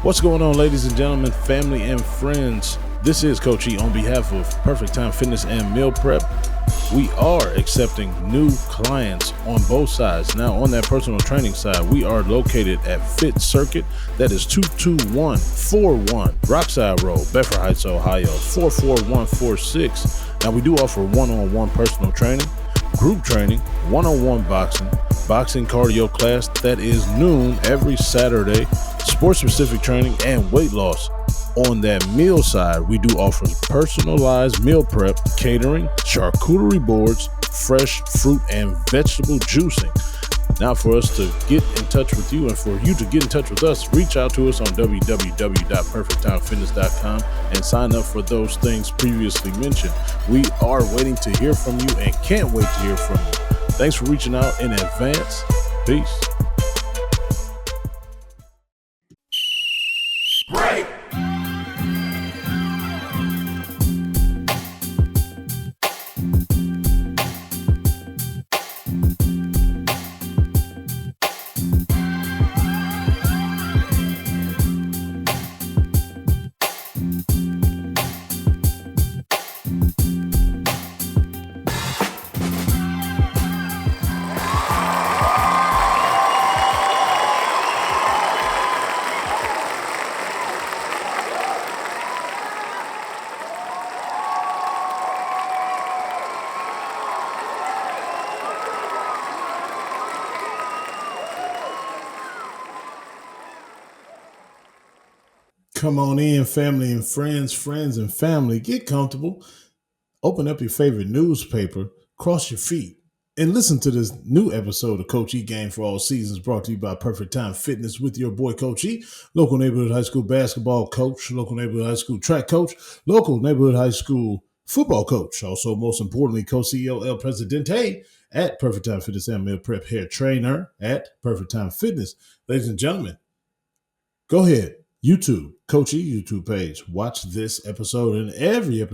What's going on, ladies and gentlemen, family and friends? This is Coach E on behalf of Perfect Time Fitness and Meal Prep. We are accepting new clients on both sides. Now, on that personal training side, we are located at Fit Circuit. That is 22141 Rockside Road, Bedford Heights, Ohio, 44146. Now, we do offer one-on-one personal training, group training, one-on-one boxing cardio class. That is noon every Saturday, sports-specific training, and weight loss. On that meal side, we do offer personalized meal prep, catering, charcuterie boards, fresh fruit and vegetable juicing. Now, for us to get in touch with you and for you to get in touch with us, reach out to us on www.perfecttimefitness.com and sign up for those things previously mentioned. We are waiting to hear from you and can't wait to hear from you. Thanks for reaching out in advance. Peace. Break. Come on in, family and friends and family. Get comfortable. Open up your favorite newspaper, cross your feet, and listen to this new episode of Coach E Game for All Seasons, brought to you by Perfect Time Fitness with your boy Coach E, local neighborhood high school basketball coach, local neighborhood high school track coach, local neighborhood high school football coach. Also, most importantly, Co-CEO El Presidente at Perfect Time Fitness and Meal Prep hair trainer at Perfect Time Fitness. Ladies and gentlemen, go ahead. YouTube, Coach E YouTube page. Watch this episode and every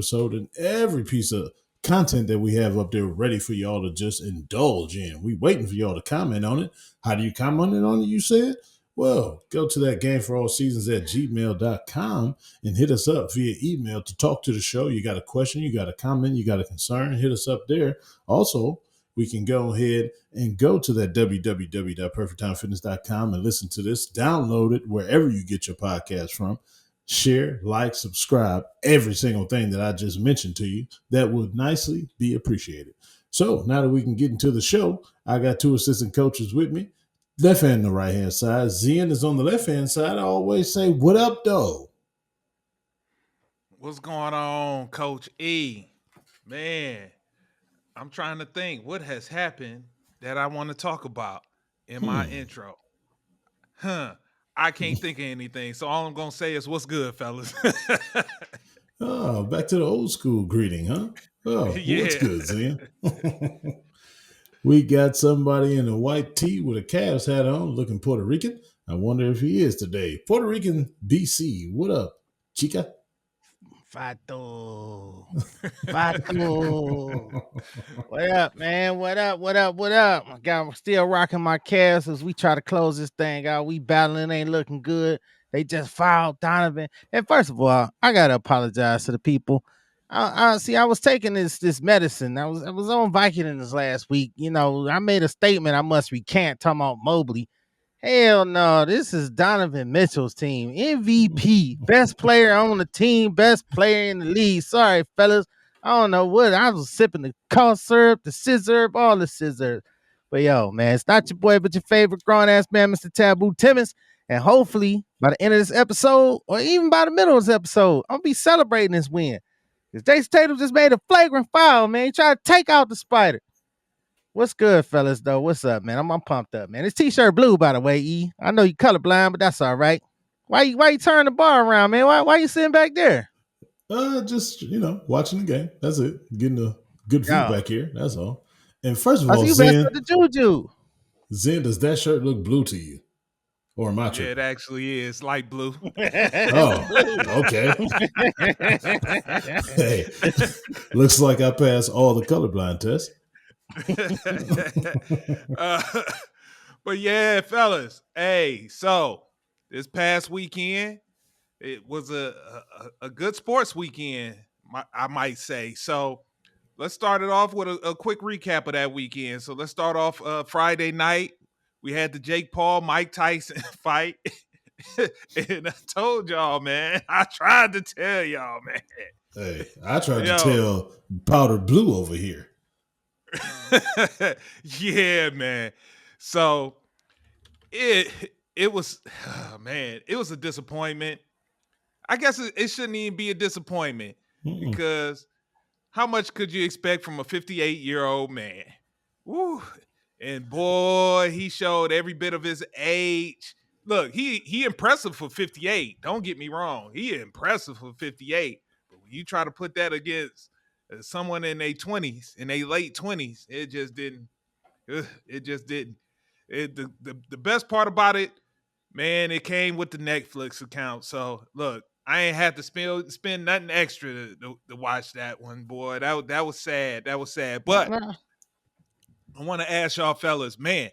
piece of content that we have up there ready for y'all to just indulge in. We waiting for y'all to comment on it. How do you comment on it, you said? Well, go to that game for all seasons at gmail.com and hit us up via email to talk to the show. You got a question, you got a comment, you got a concern, hit us up there. Also, we can go ahead and go to that www.perfecttimefitness.com and listen to this. Download it wherever you get your podcast from. Share, like, subscribe, every single thing that I just mentioned to you. That would nicely be appreciated. So now that we can get into the show, I got two assistant coaches with me. Left hand on the right-hand side. Zen is on the left-hand side. I always say, what up, though? What's going on, Coach E? Man, I'm trying to think what has happened that I want to talk about in my intro. I can't think of anything. So all I'm going to say is what's good, fellas. Oh, back to the old school greeting, huh? Oh, Yeah. What's good, Zen? We got somebody in a white tee with a Cavs hat on looking Puerto Rican. I wonder if he is today. Puerto Rican BC. What up, chica? Fato. What up, man? What up? I'm still rocking my Cavs as we try to close this thing out. We battling, ain't looking good. They just fouled Donovan. And first of all, I gotta apologize to the people. I was taking this medicine. I was on Vicodin this last week. You know, I made a statement I must recant talking about Mobley. Hell no, this is Donovan Mitchell's team. MVP, best player on the team, best player in the league. Sorry, fellas. I don't know what. I was sipping the cough syrup, the scissor, all the scissors. But yo, man, it's not your boy, but your favorite grown-ass man, Mr. Taboo Timmons. And hopefully, by the end of this episode, or even by the middle of this episode, I'll be celebrating this win. Because Jason Tatum just made a flagrant foul, man. He tried to take out the spider. What's good, fellas, though? What's up, man? I'm pumped up, man. This t-shirt blue, by the way, E. I know you colorblind, but that's all right. Why you turn the bar around, man? Why you sitting back there? Just, watching the game. That's it. Getting a good view back here. That's all. And first of I all, see you Zen, messed up the juju. Zen, does that shirt look blue to you? Or am I Yeah, tripping? it actually is light blue. Oh, okay. Hey, looks like I passed all the colorblind tests. But yeah, fellas. Hey, so this past weekend, it was a good sports weekend, I might say. So let's start it off with a quick recap of that weekend. So let's start off Friday night. We had the Jake Paul, Mike Tyson fight. And I told y'all, man, I tried to tell y'all, man. Hey, I tried to Yo, tell Powder Blue over here. yeah, man. So it it was man, it was a disappointment. I guess it shouldn't even be a disappointment Mm-mm. because how much could you expect from a 58-year-old man? Woo. And boy, he showed every bit of his age. Look, he impressive for 58. Don't get me wrong. He impressive for 58. But when you try to put that against someone in their 20s, in their late 20s, it just didn't. It just didn't. The best part about it, man, it came with the Netflix account. So look, I ain't had to spend nothing extra to watch that one, boy. That was sad. That was sad. Nah, But nah. I want to ask y'all fellas, man,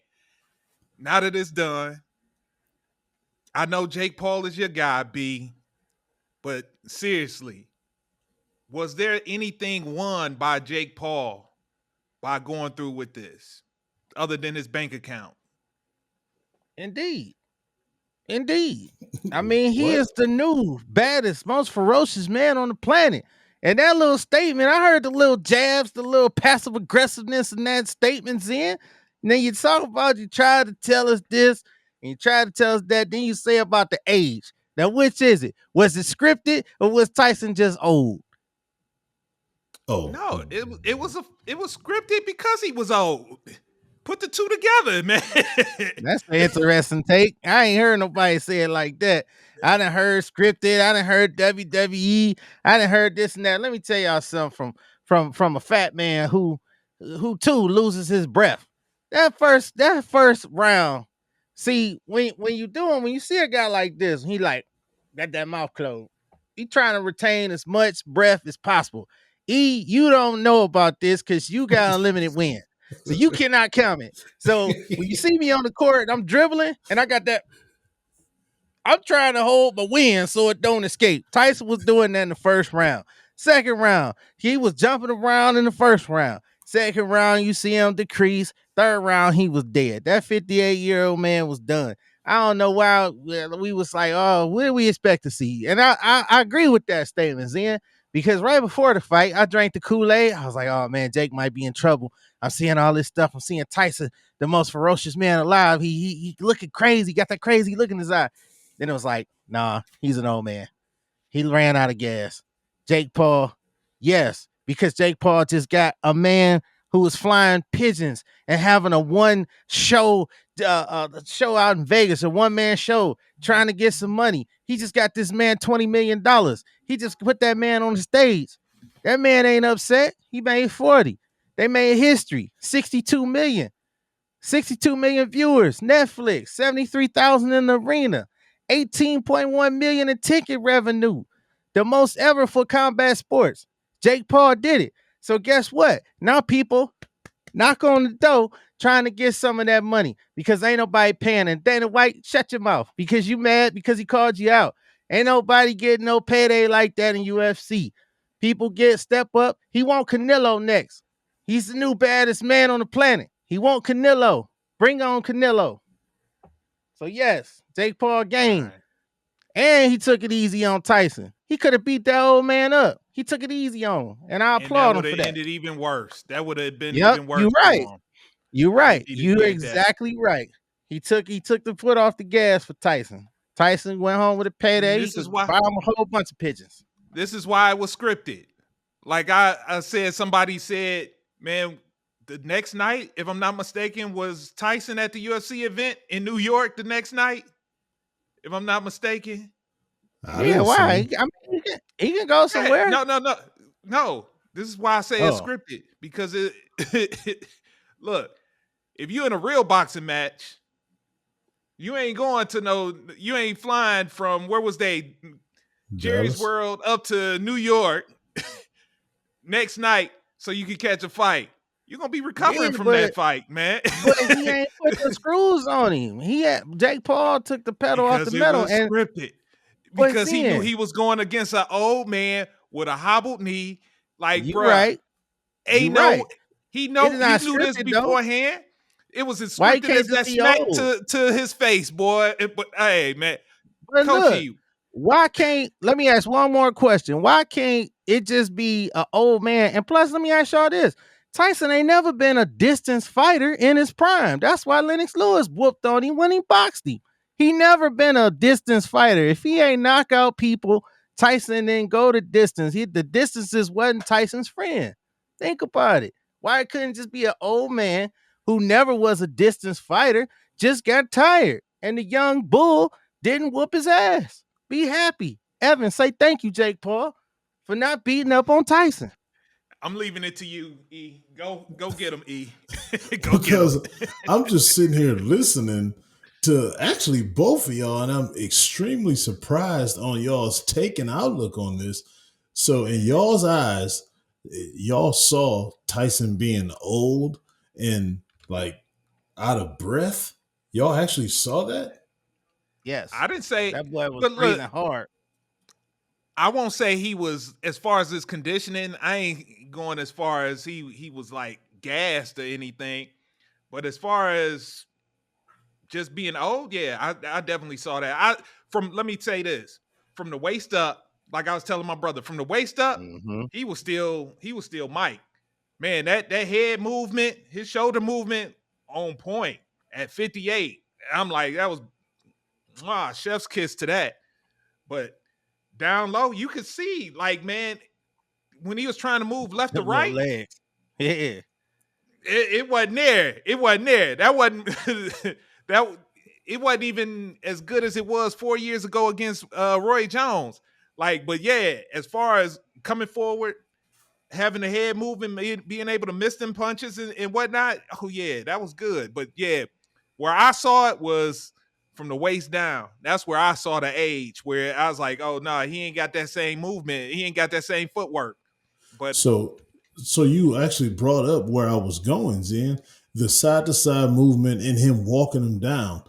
now that it's done, I know Jake Paul is your guy, B, but seriously, was there anything won by Jake Paul by going through with this other than his bank account? Indeed. Indeed. I mean, he What? is the new baddest, most ferocious man on the planet. And that little statement, I heard the little jabs, the little passive aggressiveness in that statement's in. And then you talk about you tried to tell us this and you tried to tell us that. Then you say about the age. Now, which is it? Was it scripted or was Tyson just old? Oh, No, it was scripted because he was old. Put the two together, man. That's an interesting take. I ain't heard nobody say it like that. I done heard scripted. I done heard WWE. I done heard this and that. Let me tell y'all something from a fat man who too loses his breath. That first round. See, when you see a guy like this, he like got that mouth closed. He trying to retain as much breath as possible. You don't know about this because you got unlimited wind. So you cannot count it. So when you see me on the court, I'm dribbling and I got that. I'm trying to hold my wind so it don't escape. Tyson was doing that in the first round. Second round, he was jumping around in the first round. Second round, you see him decrease. Third round, he was dead. That 58-year-old man was done. I don't know why we was like, oh, what do we expect to see? And I agree with that statement, Zen, because right before the fight, I drank the Kool-Aid. I was like, oh man, Jake might be in trouble. I'm seeing all this stuff. I'm seeing Tyson, the most ferocious man alive. He looking crazy, got that crazy look in his eye. Then it was like, nah, he's an old man. He ran out of gas. Jake Paul, yes, because Jake Paul just got a man who was flying pigeons and having a one show out in Vegas, a one man show, trying to get some money. He just got this man $20 million. He just put that man on the stage. That man ain't upset. He made 40. They made history. 62 million. 62 million viewers. Netflix, 73,000 in the arena. 18.1 million in ticket revenue. The most ever for combat sports. Jake Paul did it. So guess what? Now people knock on the door trying to get some of that money because ain't nobody paying. And Dana White, shut your mouth because you mad because he called you out. Ain't nobody getting no payday like that in UFC. People get step up. He want Canelo next. He's the new baddest man on the planet. He want Canelo. Bring on Canelo. So yes, Jake Paul All gained. right. And he took it easy on Tyson. He could have beat that old man up. He took it easy on him. And I And that applaud him would for have that. ended even worse. That would have been Yep, even you're worse right. for him You're if right. he'd have You're did that. exactly right. He took the foot off the gas for Tyson. Tyson went home with a payday. He This is could why buy him a whole bunch of pigeons. this is why it was scripted. Like I said, somebody said, man, the next night, if I'm not mistaken, was Tyson at the UFC event in New York the next night, if I'm not mistaken. I Yeah, didn't see why? him. I mean, he can go Yeah, somewhere. no. This is why I say it's Oh, scripted because look, if you're in a real boxing match, you ain't going to you ain't flying from where was they Jerry's Dallas. World up to New York next night so you can catch a fight. You're gonna be Yeah, recovering from that fight, man. but he ain't put the screws on him. Jake Paul took the pedal off the Because it metal, was and scripted. but Because he knew then he was going against an old man with a hobbled knee. Like, you bruh, right, you ain't no right. It is he not knew this scripted though. beforehand. It was as Why he scripted can't as just that be smack old? to his face, boy. But hey, man, But Coach look, E, why can't let me ask one more question? Why can't it just be an old man? And plus, let me ask y'all this. Tyson ain't never been a distance fighter in his prime. That's why Lennox Lewis whooped on him when he boxed him. He never been a distance fighter. If he ain't knock out people, Tyson didn't go the distance. The distances wasn't Tyson's friend. Think about it. Why it couldn't just be an old man who never was a distance fighter, just got tired. And the young bull didn't whoop his ass. Be happy. Evan, say thank you, Jake Paul, for not beating up on Tyson. I'm leaving it to you, E. Go get him, E. Go get him. Because I'm just sitting here listening to actually both of y'all, and I'm extremely surprised on y'all's take and outlook on this. So, in y'all's eyes, y'all saw Tyson being old and like out of breath. Y'all actually saw that? Yes, I didn't say, that boy was but look, breathing hard. I won't say he was as far as his conditioning. I ain't going as far as he was like gassed or anything. But as far as just being old, yeah, I definitely saw that. Let me say this, from the waist up, like I was telling my brother, from the waist up, Mm-hmm. he was still Mike. Man, that head movement, his shoulder movement on point at 58. I'm like, that was chef's kiss to that. But down low, you could see, like, man, when he was trying to move left to Them little right, legs. Yeah. it wasn't there. It wasn't there. That wasn't that. It wasn't even as good as it was 4 years ago against Roy Jones. Like, but yeah, as far as coming forward, having the head moving, being able to miss them punches and whatnot. Oh yeah, that was good. But yeah, where I saw it was from the waist down. That's where I saw the age. Where I was like, oh no, he ain't got that same movement. He ain't got that same footwork. But So, so you actually brought up where I was going, Zen. The side to side movement and him walking him down.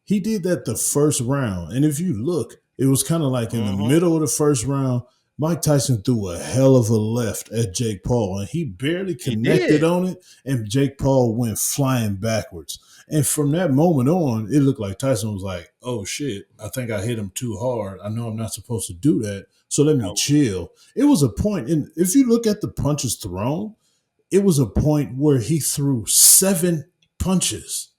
He did that the first round. And if you look, it was kind of like in the Mm-hmm. middle of the first round, Mike Tyson threw a hell of a left at Jake Paul, and he barely He connected did. on it, and Jake Paul went flying backwards. And from that moment on, it looked like Tyson was like, oh shit, I think I hit him too hard. I know I'm not supposed to do that. So let me No. chill. It was a point, and if you look at the punches thrown, it was a point where he threw 7 punches.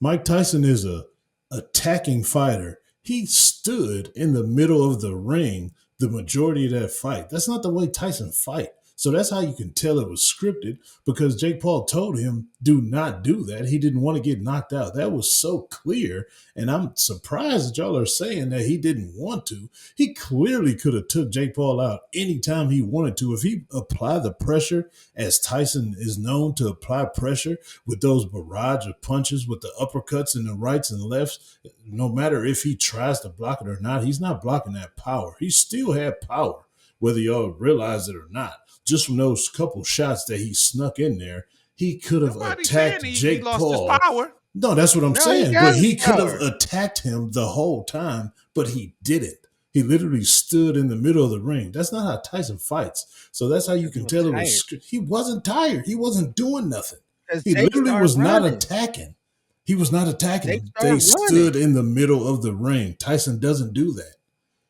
Mike Tyson is a attacking fighter. He stood in the middle of the ring the majority of that fight. That's not the way Tyson fight. So that's how you can tell it was scripted, because Jake Paul told him, do not do that. He didn't want to get knocked out. That was so clear. And I'm surprised that y'all are saying that he didn't want to. He clearly could have took Jake Paul out anytime he wanted to. If he applied the pressure as Tyson is known to apply pressure, with those barrage of punches, with the uppercuts and the rights and lefts, no matter if he tries to block it or not, he's not blocking that power. He still had power, whether y'all realize it or not. Just from those couple shots that he snuck in there, he could have nobody's saying attacked he Jake lost his Paul. power. No, that's what I'm No, he saying. got But his he could have power. attacked him the whole time, but he didn't. He literally stood in the middle of the ring. That's not how Tyson fights. So that's how you Because he can was tell it tired. was. He wasn't tired. He wasn't doing nothing. Because He Jake literally started was not running. attacking. He was not attacking Jake him. They started running. stood in the middle of the ring. Tyson doesn't do that.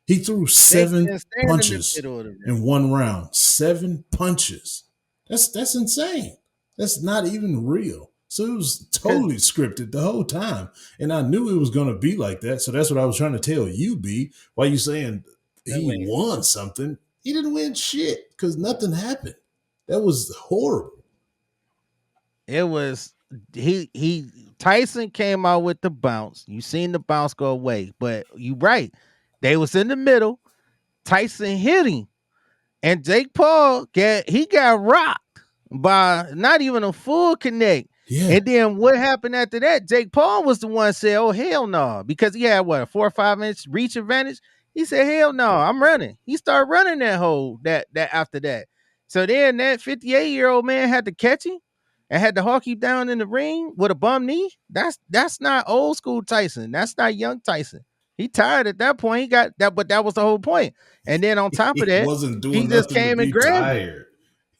He threw Jake seven didn't stand in the punches middle of the in ring. one round. 7 punches. That's insane. That's not even real. So it was Because totally scripted the whole time. And I knew it was going to be like that. So that's what I was trying to tell you, B. Why you saying he wait, won something? He didn't win shit because nothing happened. That was horrible. it was he Tyson came out with the bounce. You seen the bounce go away, but you right. They was in the middle. Tyson hit him. And Jake Paul got rocked by not even a full connect. Yeah. And then what happened after that? Jake Paul was the one said, "Oh hell no," because he had what, a 4 or 5 inch reach advantage. He said, "Hell no, I'm running." He started running that hole that after that. So then that 58-year-old man had to catch him. and had to hawk you down in the ring with a bum knee, that's not old school Tyson. That's not young Tyson. He tired at that point. He got that, but that was the whole point. And then on top of He that, wasn't he doing just nothing to came and be grabbed him. tired.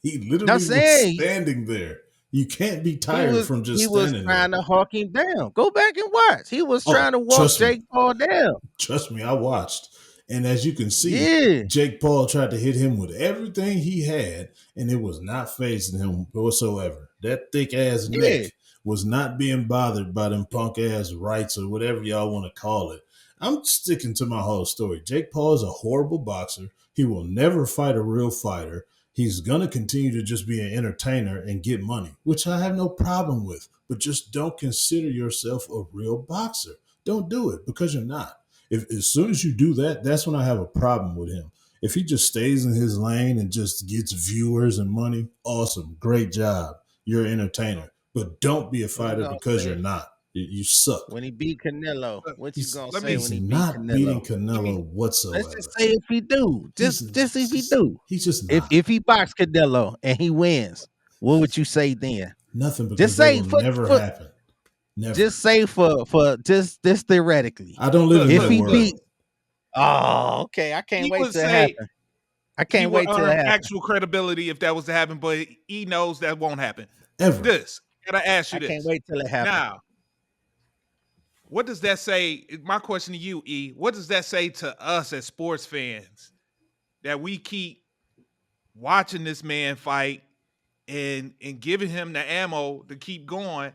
He I'm literally was saying standing there. You can't be he tired was from he just was standing there. trying to hawk him down. Go back and watch. He was trying Oh, to walk Jake Paul down. trust me, I watched. And as you can see, Yeah, Jake Paul tried to hit him with everything he had, and it was not phasing him whatsoever. That thick ass yeah, neck was not being bothered by them punk ass rights or whatever y'all want to call it. I'm sticking to my whole story. Jake Paul is a horrible boxer. He will never fight a real fighter. He's going to continue to just be an entertainer and get money, which I have no problem with. But just don't consider yourself a real boxer. Don't do it because you're not. If as soon as you do that, that's when I have a problem with him. If he just stays in his lane and just gets viewers and money, awesome, great job. You're an entertainer, but don't be a what you fighter gonna because you're say not. You suck. when he beat Canelo? Look, What you He's gonna let say me when he's he beat not beating Canelo? let me Canelo Let's just whatsoever. say if he do, just if he do, He's just if not. if he box Canelo and he wins, what would you say then? Nothing Just because that say will never for happen. Never. just say for just this theoretically, I don't live look, in if that look, he look. beat, world. oh, okay, I can't He wait would till it say happen. I he can't would wait till it earn happen. actual credibility if that was to happen, but he knows that won't happen. Ever. This, gotta ask you I can't this. wait till it happen. Now, what does that say? My question to you, E, what does that say to us as sports fans that we keep watching this man fight and giving him the ammo to keep going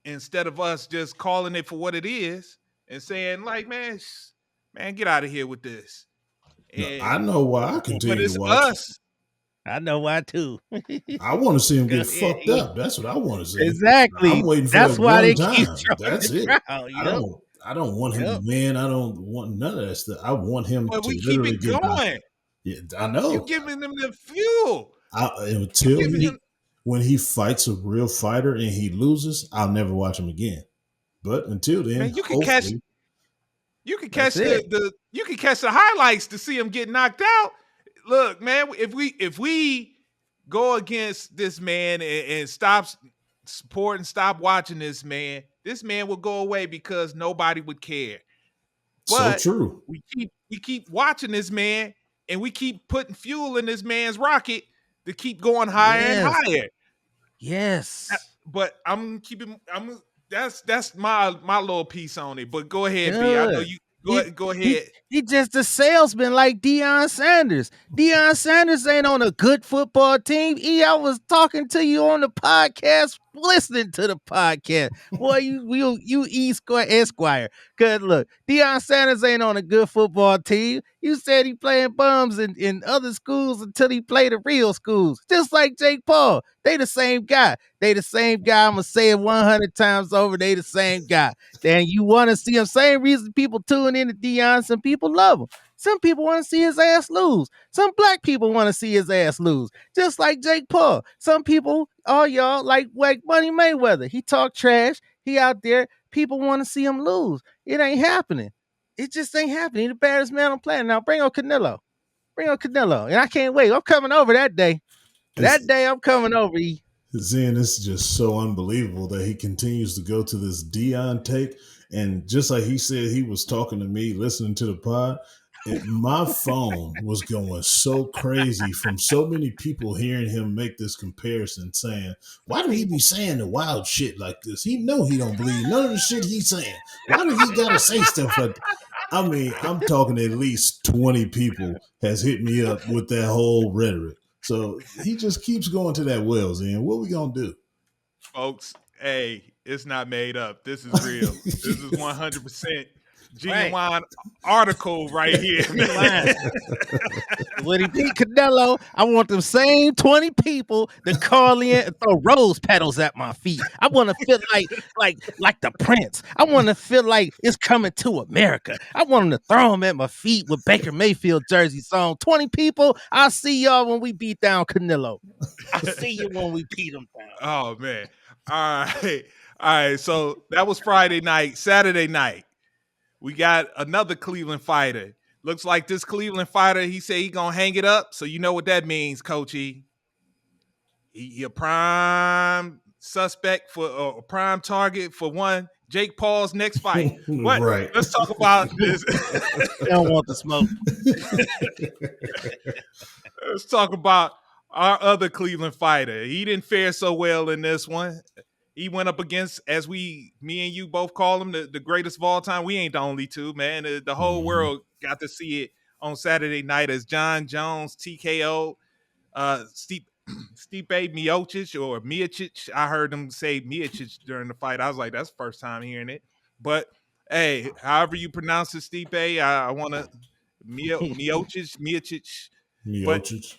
instead of us just calling it for what it is and saying, like, man, man, get out of here with this. No, I And know why I but continue to it's watch. us. I know why too. I want to see him Go get ahead, fucked E. up. That's what I want to see. I'm Exactly. waiting for That's that why one they keep time. throwing That's the it. crowd. I Yep. don't I don't want him to Yep. win. I don't want none of that stuff. I want him But to we keep literally it get knocked. going. Yeah, I You know. giving them the fuel. You Until giving him, he when he fights a real fighter and he loses, I'll never watch him again. But until then, man. hopefully, You can That's catch it. you can catch the highlights to see him get knocked out. Look, man, if we go against this man and stop supporting, stop watching this man will go away because nobody would care. so But true. we keep watching this man and we keep putting fuel in this man's rocket to keep going higher and Yes. higher. Yes. But I'm that's my little piece on it. But go ahead, B. I know Good. you He go he ahead. he just a salesman like Deion Sanders. Deion Sanders ain't on a good football team. I was talking to you on the podcast, listening to the podcast. Boy, you Esquire. Cause look, Deion Sanders ain't on a good football team. You said he playing bums in other schools until he played the real schools. Just like Jake Paul. They the same guy. They the same guy. I'm gonna say it 100 times over. They the same guy. Then you want to see him. Same reason people tune in to Dion. Some people love him. Some people want to see his ass lose. Some black people want to see his ass lose. Just like Jake Paul. Some people, all y'all, like Money Mayweather. He talk trash. He out there. People want to see him lose. It ain't happening. It just ain't happening. He the baddest man on planet. Now bring on Canelo. Bring on Canelo. And I can't wait. I'm coming over that day. It's That day I'm coming over. Zen, this is just so unbelievable that he continues to go to this Dion take. And just like he said, he was talking to me, listening to the pod. My phone was going so crazy from so many people hearing him make this comparison, saying, "Why do he be saying the wild shit like this? He know he don't believe none of the shit he's saying. Why do he gotta say stuff like?" I mean, I'm talking at least 20 people has hit me up with that whole rhetoric. So he just keeps going to that wells, and what we gonna do? Folks, hey, it's not made up. This is real. This is 100% Right. genuine article right here, Genuine. man. When he beat Canelo, I want them same 20 people to call in and throw rose petals at my feet. I want to feel like the prince. I want to feel like it's coming to America. I want them to throw them at my feet with Baker Mayfield jerseys on. 20 people, I'll see y'all when we beat down Canelo. I'll see you when we beat him down. Oh man. All right. All right. So that was Friday night. Saturday night, we got another Cleveland fighter. Looks like this Cleveland fighter, he said he gonna hang it up. So you know what that means, Coach E. He a prime suspect for a prime target for one Jake Paul's next fight. What? Right. Let's talk about this. They don't want the smoke. Let's talk about our other Cleveland fighter. He didn't fare so well in this one. He went up against, as me and you both call him, the greatest of all time. We ain't the only two, man. The whole Mhm. world got to see it on Saturday night as John Jones TKO Stipe Miocic or Miocic. I heard him say Miocic during the fight. I was like, that's the first time hearing it. But hey, however you pronounce it, Stipe, I want to Miocic. But Miocic.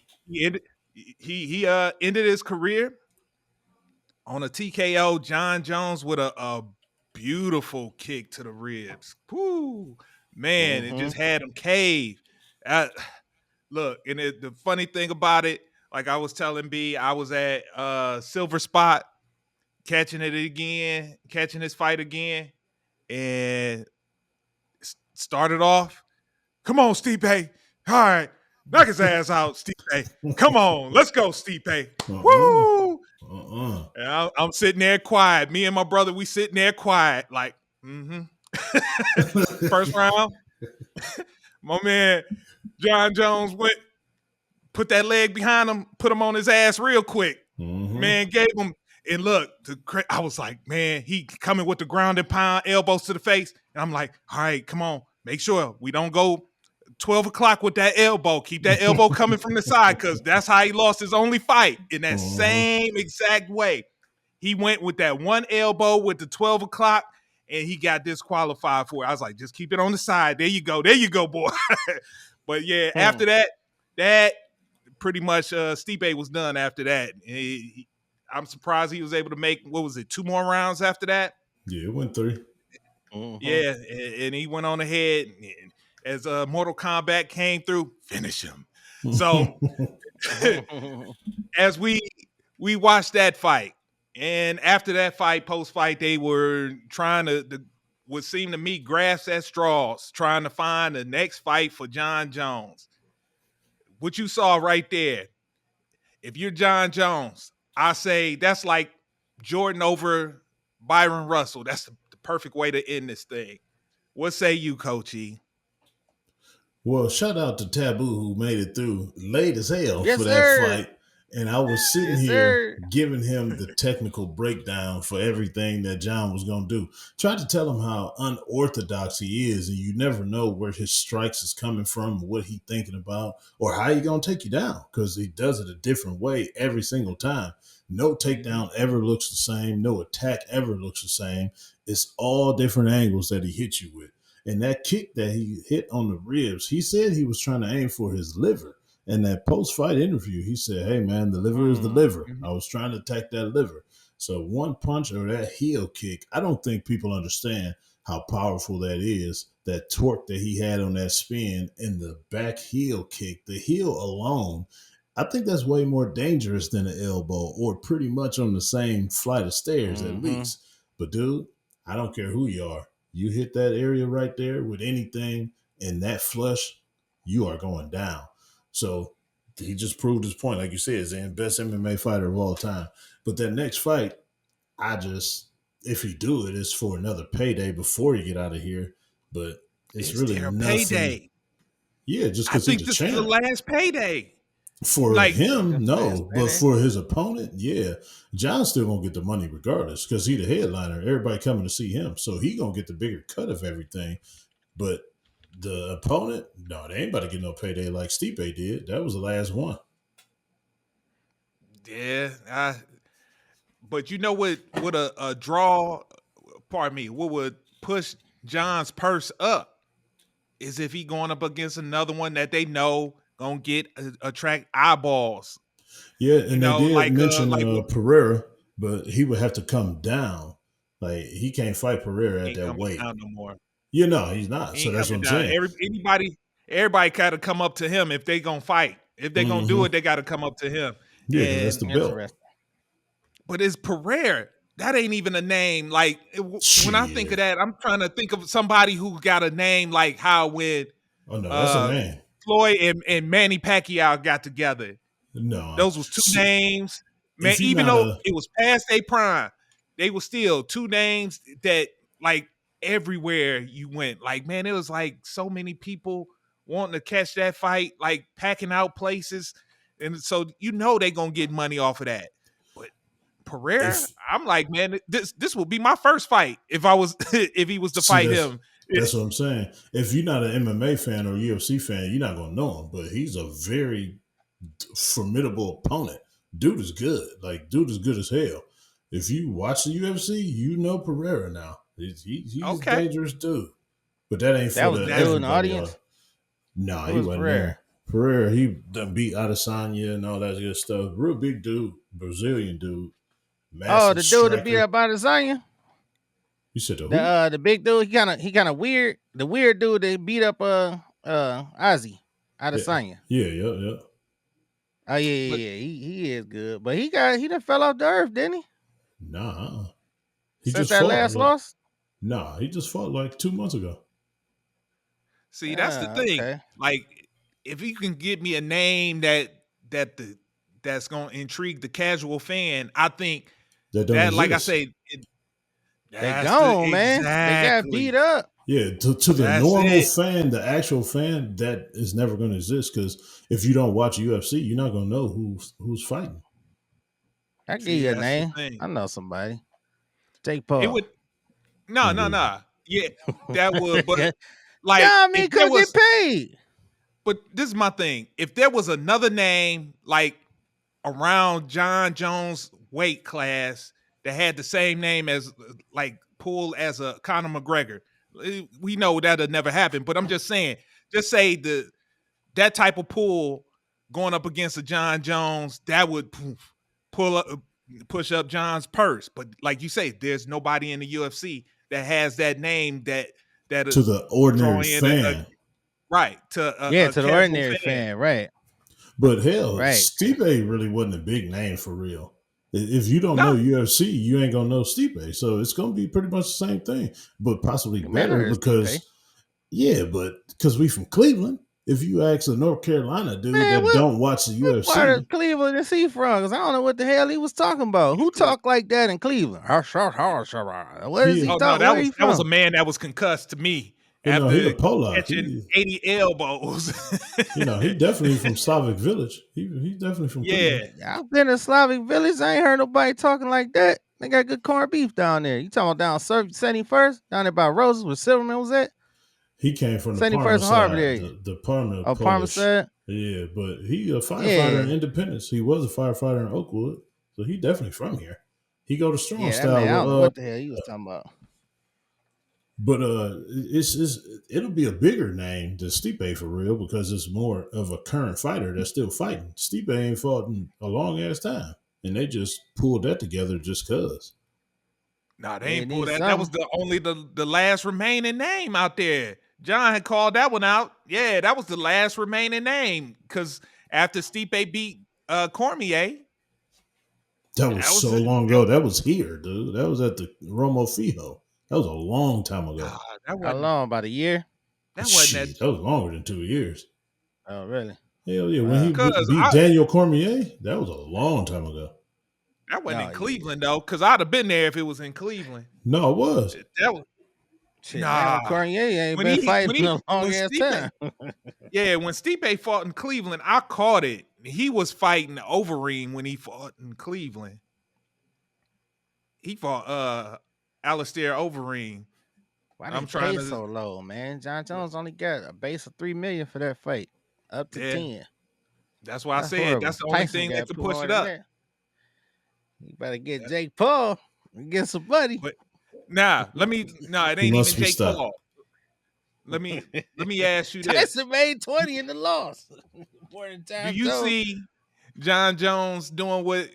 he ended his career on a TKO. John Jones with a beautiful kick to the ribs. Whoo, man, it just had him cave. Look, and the funny thing about it, like I was telling B, I was at Silver Spot catching his fight again, and started off. Come on, Stipe. All right, knock his ass out, Stipe. Come on, let's go, Stipe. Woo! And I'm sitting there quiet. Me and my brother, we sitting there quiet, like, First round, my man John Jones put that leg behind him, put him on his ass real quick. Man, gave him, and look, I was like, man, he coming with the ground and pound, elbows to the face. And I'm like, all right, come on, make sure we don't go 12 o'clock with that elbow. Keep that elbow coming from the side, because that's how he lost his only fight, in that same exact way. He went with that one elbow with the 12 o'clock, and he got disqualified for it. I was like, just keep it on the side. There you go, boy. But yeah, after that pretty much Stipe was done after that. I'm surprised he was able to make, what was it, 2 more rounds after that? Yeah, it went 3. Yeah, and he went on ahead, and as Mortal Kombat came through, finish him. So as we watched that fight, and after that fight, post-fight, they were trying to would seem to me grasp at straws, trying to find the next fight for John Jones. What you saw right there, if you're John Jones, I say that's like Jordan over Byron Russell. That's the perfect way to end this thing. What say you, Coach E? Well, shout out to Taboo who made it through late as hell Yes, for that sir. fight. And I was sitting Yes, here sir. giving him the technical breakdown for everything that John was going to do. Tried to tell him how unorthodox he is, and you never know where his strikes is coming from, what he thinking about, or how he going to take you down, because he does it a different way every single time. No takedown ever looks the same. No attack ever looks the same. It's all different angles that he hits you with. And that kick that he hit on the ribs, he said he was trying to aim for his liver. In that post-fight interview, he said, hey, man, the liver is the liver. I was trying to attack that liver. So one punch or that heel kick, I don't think people understand how powerful that is, that torque that he had on that spin, and the back heel kick, the heel alone, I think that's way more dangerous than an elbow, or pretty much on the same flight of stairs at least. But dude, I don't care who you are. You hit that area right there with anything in that flush, you are going down. So he just proved his point. Like you said, he's the best MMA fighter of all time. But that next fight, if he do it, it's for another payday before you get out of here. But it's really their nothing. Payday. Yeah, just I because he's think the this champ. is the last payday. For Like, him, no. But for his opponent, yeah. John's still going to get the money regardless, because he the headliner. Everybody coming to see him. So he going to get the bigger cut of everything. But the opponent, no, they ain't about to get no payday like Stipe did. That was the last one. yeah, but you know what a draw, pardon me, what would push John's purse up is if he going up against another one that they know gonna attract eyeballs. Yeah, and You they know, did mention like Pereira, but he would have to come down. Like, he can't fight Pereira he at ain't that coming weight. down no more. You know, he's not. He So ain't that's what coming I'm down. saying. Everybody gotta come up to him if they gonna fight. If they gonna do it, they gotta come up to him. Yeah, because that's the belt. Interesting. But it's Pereira. That ain't even a name. Like, when I think of that, I'm trying to think of somebody who got a name like how when Oh, no, that's a name. Floyd and Manny Pacquiao got together. No. Those was 2 names. man, if you're even not though a it was past their prime, they were still two names that like everywhere you went. Like, man, it was like so many people wanting to catch that fight, like packing out places. And so they gonna get money off of that. But Pereira, if I'm like, man, this will be my first fight if I was if he was to see fight him. that's what I'm saying. If you're not an MMA fan or UFC fan, you're not gonna know him. But he's a very formidable opponent. Dude is good. Like dude is good as hell. If you watch the UFC, you know Pereira now. He's a Okay. dangerous dude. But that ain't That for was the the dude in the everybody. audience. Nah, Who he was wasn't Pereira? there. Pereira, he done beat Adesanya and all that good stuff. Real big dude, Brazilian dude, Oh, massive the dude that beat striker. up Adesanya. You said the who? The big dude. He kind of weird. The weird dude that beat up Ozzy Yeah, Adesanya. yeah. Oh yeah, But yeah, yeah. He is good, but he done fell off the earth, didn't he? Nah, he Since just that fought. last loss. Nah, he just fought like 2 months ago. see, that's the Ah, thing. okay. Like, if you can give me a name that that's gonna intrigue the casual fan, I think That don't that, like I exist. say, They that's the gone, man. They got beat exactly. up. Yeah, to the That's normal it. fan, the actual fan, that is never going to exist because if you don't watch UFC, you're not going to know who's fighting. I give See, you a that's the name. thing. I know somebody. Jake It Paul. would no. Yeah, that would, but Yeah, like I mean, if there could get was, paid. but this is my thing. If there was another name like around John Jones weight class that had the same name as like pull as a Conor McGregor, we know that'll never happen. But I'm just saying, just say that type of pull going up against a John Jones, that would pull up, push up John's purse. But like you say, there's nobody in the UFC that has that name that To the draw ordinary in fan. right to Yeah, a to the casual ordinary fan. fan, right? But hell, Right. Stipe really wasn't a big name for real. If you don't know No, UFC, you ain't gonna know Stipe. So it's gonna be pretty much the same thing, but possibly Man, I better heard Steve Pay. because but because we from Cleveland. If you ask a North Carolina dude Man, that what don't watch the what part of UFC, Cleveland is he from? Because I don't know what the hell he was talking about. Who look. talk like that in Cleveland? What is he he Oh no, talk? Where he that was a from? man that was concussed to me he a after Polak. catching He 80 elbows. he definitely from Slavic village. He definitely from Yeah. Cleveland. Yeah, I've been to Slavic village. I ain't heard nobody talking like that. They got good corned beef down there. You talking about down 71st? Down there by Roses where Silverman was at? He came from the 71st Parma and Harvard side, area. the Parma Oh, Parma Polish. said? Yeah, but he a firefighter in Yeah. Independence. He was a firefighter in Oakwood, so he definitely from here. He go to strong Yeah, that man, style I with don't know what the hell he was talking about. but it'll be a bigger name than Stipe for real because it's more of a current fighter that's still fighting. Stipe ain't fought in a long ass time, and they just pulled that together just cause. Nah, they Yeah, he ain't pull needs that. That was something. the last remaining name out there. John had called that one out. Yeah, that was the last remaining name. Cause after Stipe beat Cormier, That was that was so it. long ago. That was here, dude. That was at the Romo Fijo. That was a long time ago. Nah, that How wasn't long? About a year? that wasn't that Shit, that was longer than 2 years. Oh, really? Hell yeah. When he Wow. cause beat Daniel Cormier, that was a long time ago. that wasn't Oh, in yeah. Cleveland though. Cause I'd have been there if it was in Cleveland. No, it was. That was Shit, Daniel nah. Cormier ain't been fighting in a long When ass Stipe time. yeah, when Stipe fought in Cleveland, I caught it. He was fighting Overeem when he fought in Cleveland. He fought Alistair Overeem. Why they I'm trying pay to so low, man? John Jones only got a base of $3 million for that fight, up to yeah, 10. that's why I That's said horrible. that's the only Tyson thing that got could put push more it than up. that. You better get That- Jake Paul and get some money. But it He ain't even must be Jake stopped. Paul. Let me ask you this. Tyson made 20 in the loss. More than Do John you Jones. see John Jones doing what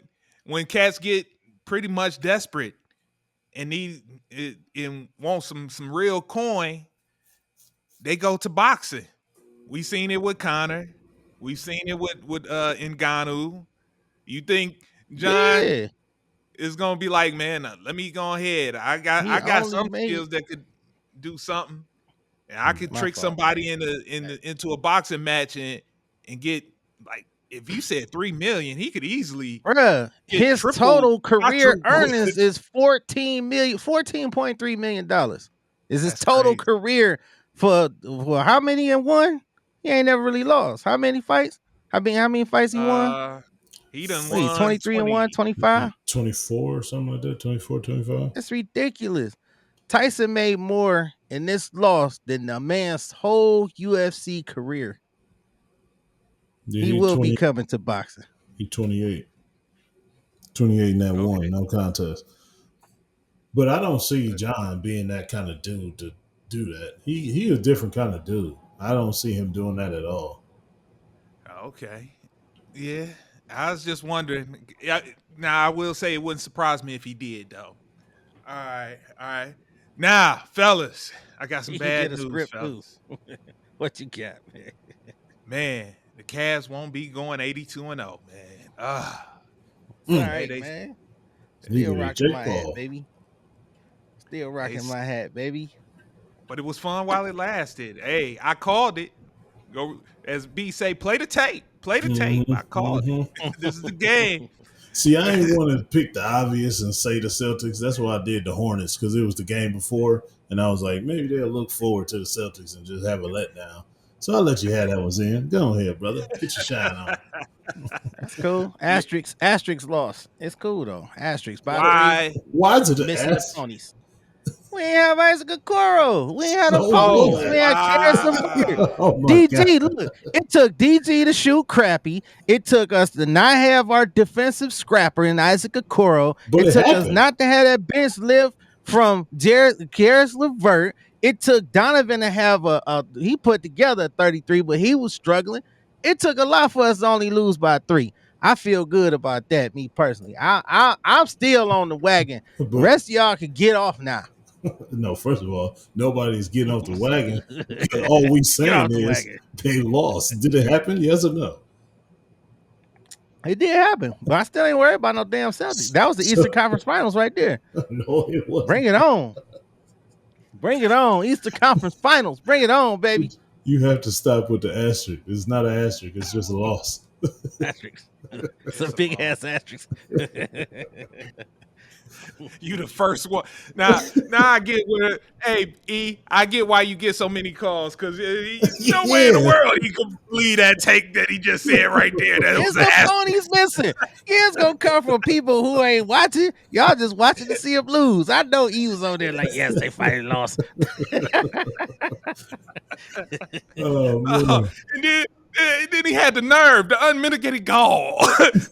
when cats get pretty much desperate and need and want some real coin, they go to boxing. We seen it with Connor. We've seen it with Ngannou. You think John Yeah. is gonna be like, man, let me go ahead. He I got only some made skills that could do something, and I could my trick fault. somebody into a boxing match and get like if you said 3 million, he could easily Bruh, get his triple, total career quadruple. earnings is 14.3 million dollars. Is his That's total crazy. career for how many in one? He ain't never really lost. How many fights? How many fights he won? Uh, he done Wait, won 23 and 1, 20. 25? 24 or something like that. 24, 25. That's ridiculous. Tyson made more in this loss than the man's whole UFC career. Yeah, He he will be 20. coming to boxing. He 28. 28 in that one, Okay. no contest. But I don't see John being that kind of dude to do that. He a different kind of dude. I don't see him doing that at all. Okay. Yeah. I was just wondering. Yeah, now I will say it wouldn't surprise me if he did though. All right. All right. Now, fellas, I got some He get bad a news, script too. fellas. What you got, man? Man, the Cavs won't be going 82-0, man. It's all Mm. Hey, right, man. Still Neither did rocking Jake my hat, Paul. baby. Still they rocking s- my hat, baby. but it was fun while it lasted. Hey, I called it. Go as B say, play the tape. Play the tape. I called Hmm. it. This is the game. See, I ain't want to pick the obvious and say the Celtics. That's why I did the Hornets because it was the game before, and I was like, maybe they'll look forward to the Celtics and just have a letdown. So I'll let you have that one in. Go ahead, brother. Get your shine on. That's cool. Yeah. Asterisk loss. It's cool though. Asterisk by But 3, Why? why is it an missing the ass? ponies. We ain't have Isaac Okoro. We ain't had the So ponies. Oh We what? had Karis LeVert. wow. Oh my god. DG, look, it took DG to shoot crappy. It took us to not have our defensive scrapper in Isaac Okoro. But It it took us happened. not to have that bench lift from Karis LeVert. It took Donovan to have he put together a 33, but he was struggling. It took a lot for us to only lose by 3. I feel good about that, me personally. I'm still on the wagon. The But rest of y'all can get off now. no, first of all, nobody's getting off the wagon. All we Get saying off the is wagon. they lost. Did it happen? Yes or no? It did happen, but I still ain't worried about no damn Celtics. That was the Eastern So, Conference Finals right there. no, it Bring wasn't. it on. Bring it on. Eastern Conference Finals. Bring it on, baby. You have to stop with the asterisk. It's not an asterisk. It's just a loss. Asterisk. It's a It's a big loss. ass asterisk. You the first one. Now I get where. Hey E, I get why you get so many calls because no way in the Yeah. world he could believe that take that he just said right there. That It's was an the ass. ponies missing. It's gonna come from people who ain't watching. Y'all just watching to see him lose. I know he was over there like, yes, they finally lost. Oh Uh, man. and then he had the nerve, the unmitigated gall,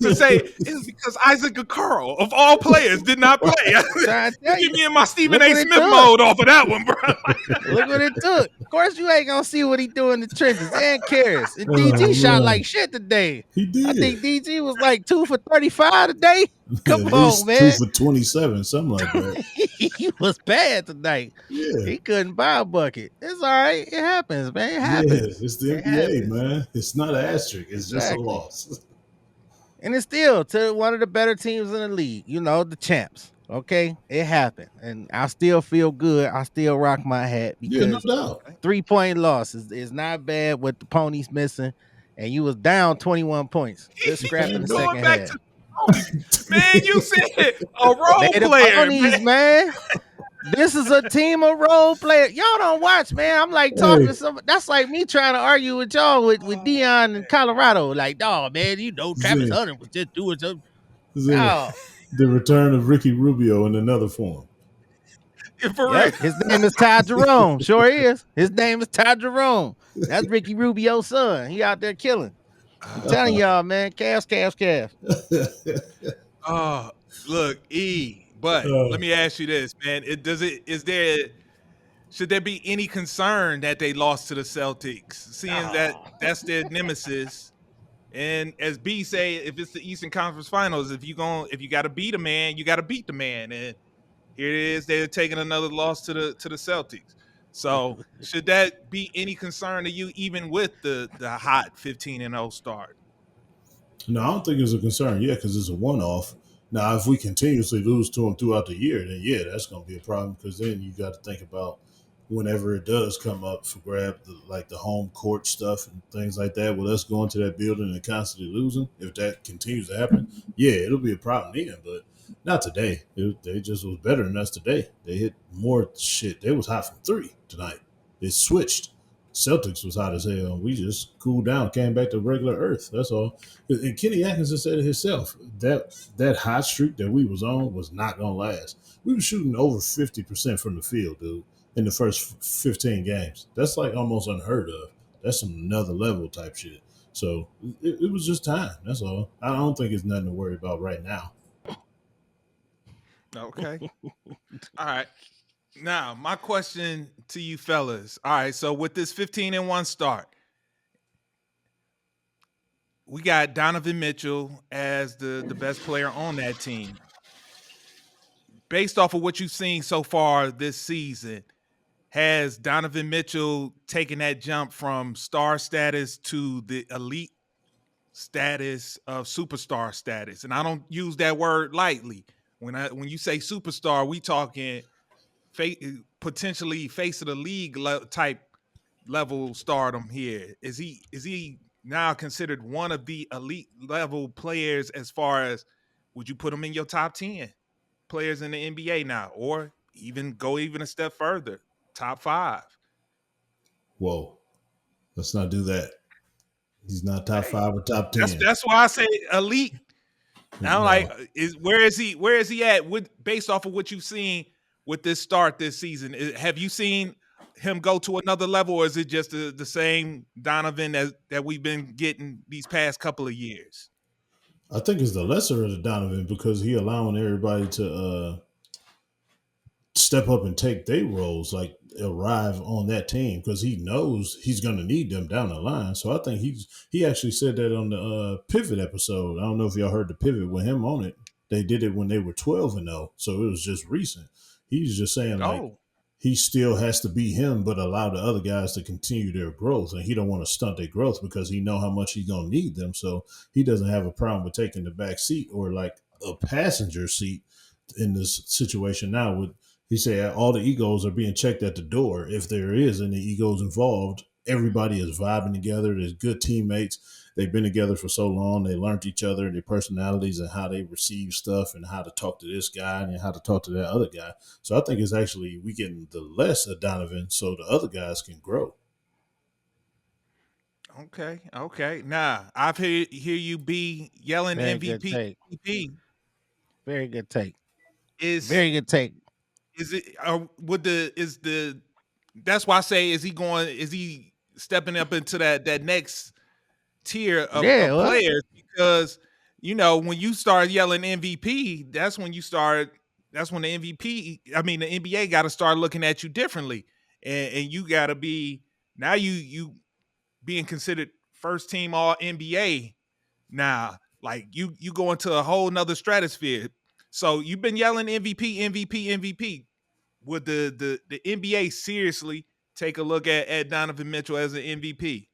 to say it's because Isaac Okoro, of all players, did not play. Trying to You tell get you. me in my Stephen Look A. what it Smith took. mode off of that one, bro. Look what it took. Of course, you ain't gonna see what he do in the trenches and cares. And DG Oh shot man. like shit today. He I did. think DG was like 2 for 35 today. At Come on, least two man. for 27, something like that. He was bad tonight. Yeah. He couldn't buy a bucket. It's all right. It happens, man. It Yeah. happens. It's the It NBA, happens. man. It's not an asterisk. It's just a Exactly. loss. And it's still to one of the better teams in the league, the champs. Okay. It happened. And I still feel good. I still rock my hat Yeah, no because doubt. 3-point loss is not bad with the ponies missing. And you was down 21 points. Good He scrap in keep the going second back half. to the ponies. Man, you said a They role the player, man. ponies, man. This is a team of role players. Y'all don't watch, man. I'm like talking Hey, to some. That's like me trying to argue with y'all with Oh, Dion in Colorado. Like, dog, man, Travis Zen, Hunter was just doing something. Zen, No. the return of Ricky Rubio in another form. for real. Yep. His name is Ty Jerome. Sure is. His name is Ty Jerome. That's Ricky Rubio's son. He out there killing. I'm telling y'all, man. Calves. Oh, look, E. But Uh, let me ask you this, man. Should there be any concern that they lost to the Celtics, seeing that Oh. that's their nemesis? And as B say, if it's the Eastern Conference Finals, if you got to beat a man, you got to beat the man. And here it is, they're taking another loss to the Celtics. So should that be any concern to you, even with the hot 15-0 start? no, I don't think it's a concern yet because it's a one-off. Now, if we continuously lose to them throughout the year, then yeah, that's going to be a problem because then you got to think about whenever it does come up for grab, like the home court stuff and things like that, with us going to that building and constantly losing, if that continues to happen, yeah, it'll be a problem then. But not today. They just was better than us today. They hit more shit. They was hot from three tonight. It switched. Celtics was hot as hell. We just cooled down, came back to regular Earth. That's all. And Kenny Atkinson said it himself. That hot streak that we was on was not gonna last. We were shooting over 50% from the field, dude, in the first 15 games. That's like almost unheard of. That's some another level type shit. So it was just time. That's all. I don't think it's nothing to worry about right now. Okay. All right. Now, my question to you fellas. All right, so with this 15-1 start, we got Donovan Mitchell as the best player on that team. Based off of what you've seen so far this season, has Donovan Mitchell taken that jump from star status to the elite status of superstar status? And I don't use that word lightly. When you say superstar, we talking potentially face of the league type level stardom here. Is he now considered one of the elite level players? As far as, would you put him in your top 10 players in the NBA now, or even go even a step further, top 5? Whoa, let's not do that. He's not top Hey, five or top that's 10. that's why I say elite. I'm like, No, where is he at with, based off of what you've seen with this start this season? Have you seen him go to another level, or is it just the same Donovan that we've been getting these past couple of years? I think it's the lesser of the Donovan because he allowing everybody to step up and take their roles, like arrive on that team because he knows he's going to need them down the line. So I think he actually said that on the pivot episode. I don't know if y'all heard the pivot with him on it. They did it when they were 12-0, so it was just recent. He's just saying like Oh, he still has to be him, but allow the other guys to continue their growth, and he don't want to stunt their growth because he know how much he's gonna need them. So he doesn't have a problem with taking the back seat or like a passenger seat in this situation now. With he said all the egos are being checked at the door. If there is any egos involved, everybody is vibing together. There's good teammates. They've been together for so long. They learned each other, their personalities, and how they receive stuff, and how to talk to this guy and how to talk to that other guy. So I think it's actually we getting the less of Donovan, so the other guys can grow. okay, okay. Nah, I've hear you be yelling Very good MVP. take. MVP Very good take. is Very good take. is it? Would the is the That's why I say, is he going? Is he stepping up into that next tier Yeah, of what? players? Because when you start yelling MVP, that's when you start. That's when the MVP. I mean, the NBA got to start looking at you differently, and you got to be now. You being considered first team All NBA now. Like you go into a whole nother stratosphere. So you've been yelling MVP, MVP, MVP. Would the NBA seriously take a look at Donovan Mitchell as an MVP?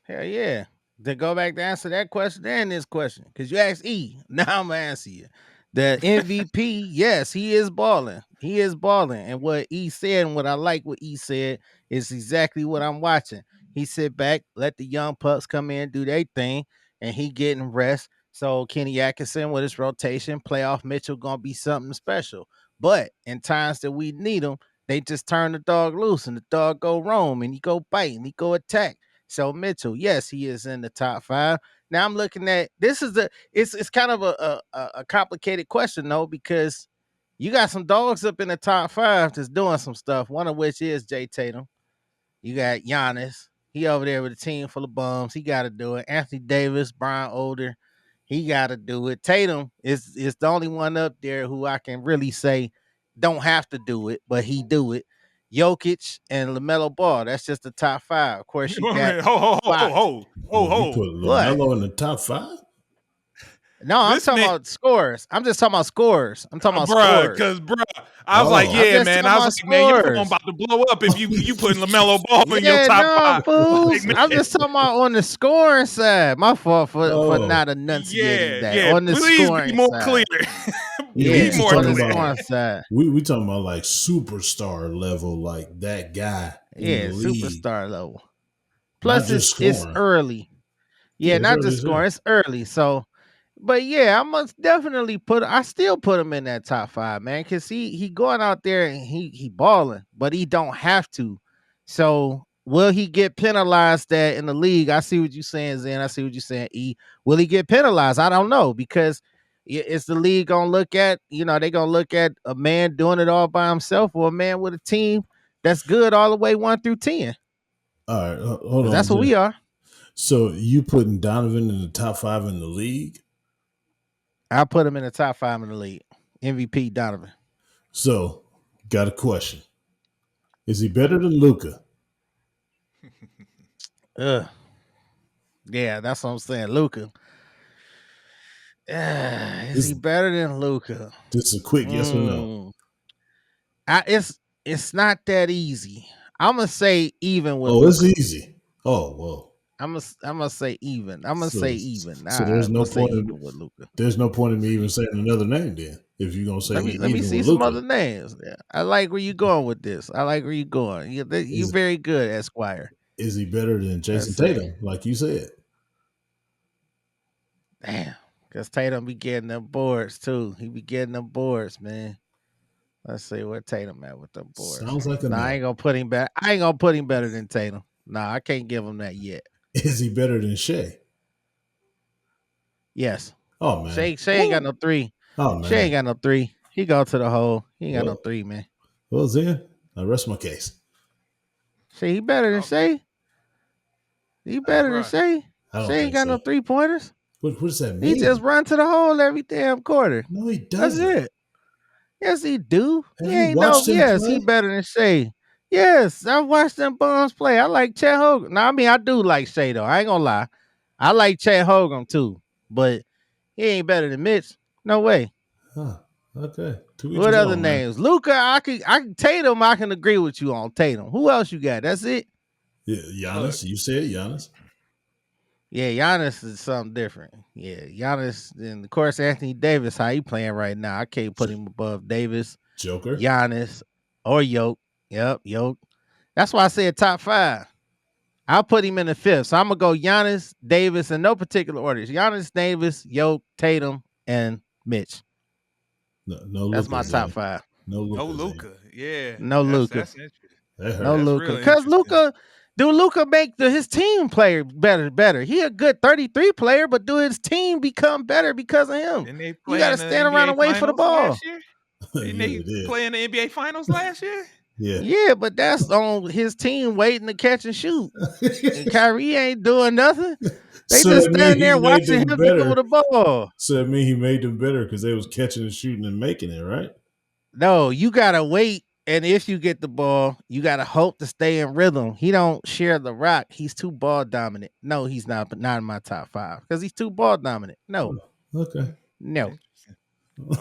Hell yeah. To go back to answer that question and this question, because you asked E. Now I'm gonna answer you. The MVP, yes, he is balling. He is balling. And what E said, and what I like what E said, is exactly what I'm watching. He sit back, let the young pups come in, do their thing, and he getting rest. So Kenny Atkinson with his rotation, playoff Mitchell gonna be something special. But in times that we need him, they just turn the dog loose and the dog go roam and he go bite and he go attack. So Mitchell, yes, he is in the top 5. Now I'm looking at this is it's kind of a complicated question though, because you got some dogs up in the top 5 that's doing some stuff. One of which is Jay Tatum. You got Giannis. He over there with a team full of bums. He got to do it. Anthony Davis, Brian Older. He got to do it. Tatum is the only one up there who I can really say don't have to do it, but he do it. Jokic and LaMelo Ball. That's just the top 5. Of course, you Wait a got minute. Ho, ho, ho, Fox. ho, ho, Oh, you ho. put What? Lamelo in the top 5? No, I'm This talking man, about scores. I'm just talking about scores. I'm talking about bruh, scores. because I was like, Oh, I'm yeah, just man. talking I was about like, man, your phone scores. about to blow up if you putting Lamelo Ball in your Yeah, top no, 5. Like, fools. man, I'm just talking about on the scoring side. My fault for oh, not enunciating yeah, that. yeah. On the Please be scoring more clear. side. Yeah, Be we Yeah, just more on talking the about scoring collected. side. we talking about like superstar level, like that guy in the Yeah, league, superstar level. not Plus, just it's scoring. early. Yeah, Yeah, it's not early just as hell. scoring. It's early. So, but yeah, I must definitely put. I still put him in that top five, man, because he going out there and he balling, but he don't have to. So, will he get penalized that in the league? I see what you're saying, Zen. I see what you're saying. E. Will he get penalized? I don't know because it's the league gonna look at. They gonna look at a man doing it all by himself or a man with a team that's good all the way 1 through 10. All right, hold Because on, that's what Jen. we are. So you putting Donovan in the top five in the league? I put him in the top five in the league. MVP Donovan. So, got a question: is he better than Luca? Ugh. Yeah, that's what I'm saying. Luca. Is he This better than Luca? this is a quick yes or no. Mm. It's not that easy. I'm gonna say even with Oh, it's Luca. easy. Oh well. I'm gonna say even. I'm gonna So say even. so I'm gonna say even with Luca. there's no point in me even saying another name then. If you're gonna say Let he me let me even see with some Luca, other names. Yeah, I like where you going with this. I like where you going. You is very good, Esquire. is he better than Let's Jason see. Tatum? Like you said, Damn, because Tatum be getting them boards too. He be getting them boards, man. Let's see where Tatum at with them boards. sounds like a Nah, I no. ain't gonna put him back. I ain't gonna put him better than Tatum. Nah, I can't give him that yet. Is he better than Shea? Yes. Oh man. Shay ain't got Woo. no three. Oh Shay man. ain't got no three. He go to the hole. He ain't got no Well, three, man. well then, I rest my case. Shay, he better than Oh, Shay. He hey, better than bruh. Shay. I don't Shay ain't think got so. no 3 pointers. What does that He just mean? run to the hole every damn quarter. No, he That's doesn't. it. Yes, he do. He Have you ain't no. watched him Yes, he play? better than Shay. Yes, I watched them bums play. I like Chet Hogan. Now, I mean, I do like Shay though. I ain't gonna lie. I like Chet Hogan too, but he ain't better than Mitch. No way. Huh. Okay. To each What his other own, man. names? Luca. I can Tatum. I can agree with you on Tatum. Who else you got? That's it. Yeah, Look, Giannis, you said Giannis. Yeah, Giannis is something different. Yeah, Giannis, and of course Anthony Davis. How he playing right now? I can't put J- him above Davis, Joker. Giannis, or Yoke. Yep, Yoke. That's why I said top five. I'll put him in the fifth. So I'm gonna go Giannis, Davis, in no particular order. Giannis, Davis, Yoke, Tatum, and Mitch. No, no That's my Luca top then. five. No no Luca then. Luca. Yeah, No Luca. that's interesting. That No hurt. That's Luca. real Cause interesting. Do Luca make his team player better? He a good 33 player, but do his team become better because of him? Didn't they You play gotta in the stand around NBA and wait for the Finals ball. last year? Didn't Yeah, they they did. play in the NBA Finals last year? Yeah. Yeah, but that's on his team waiting to catch and shoot. And Kyrie ain't doing nothing. They So just that means standing there he made watching them him dribble better. the ball. So that means he made them better because they was catching and shooting and making it, right? No, you gotta wait. And if you get the ball, you gotta hope to stay in rhythm. He don't share the rock. He's too ball dominant. No, he's not. But not in my top five because he's too ball dominant. No, Oh, okay. no, Interesting.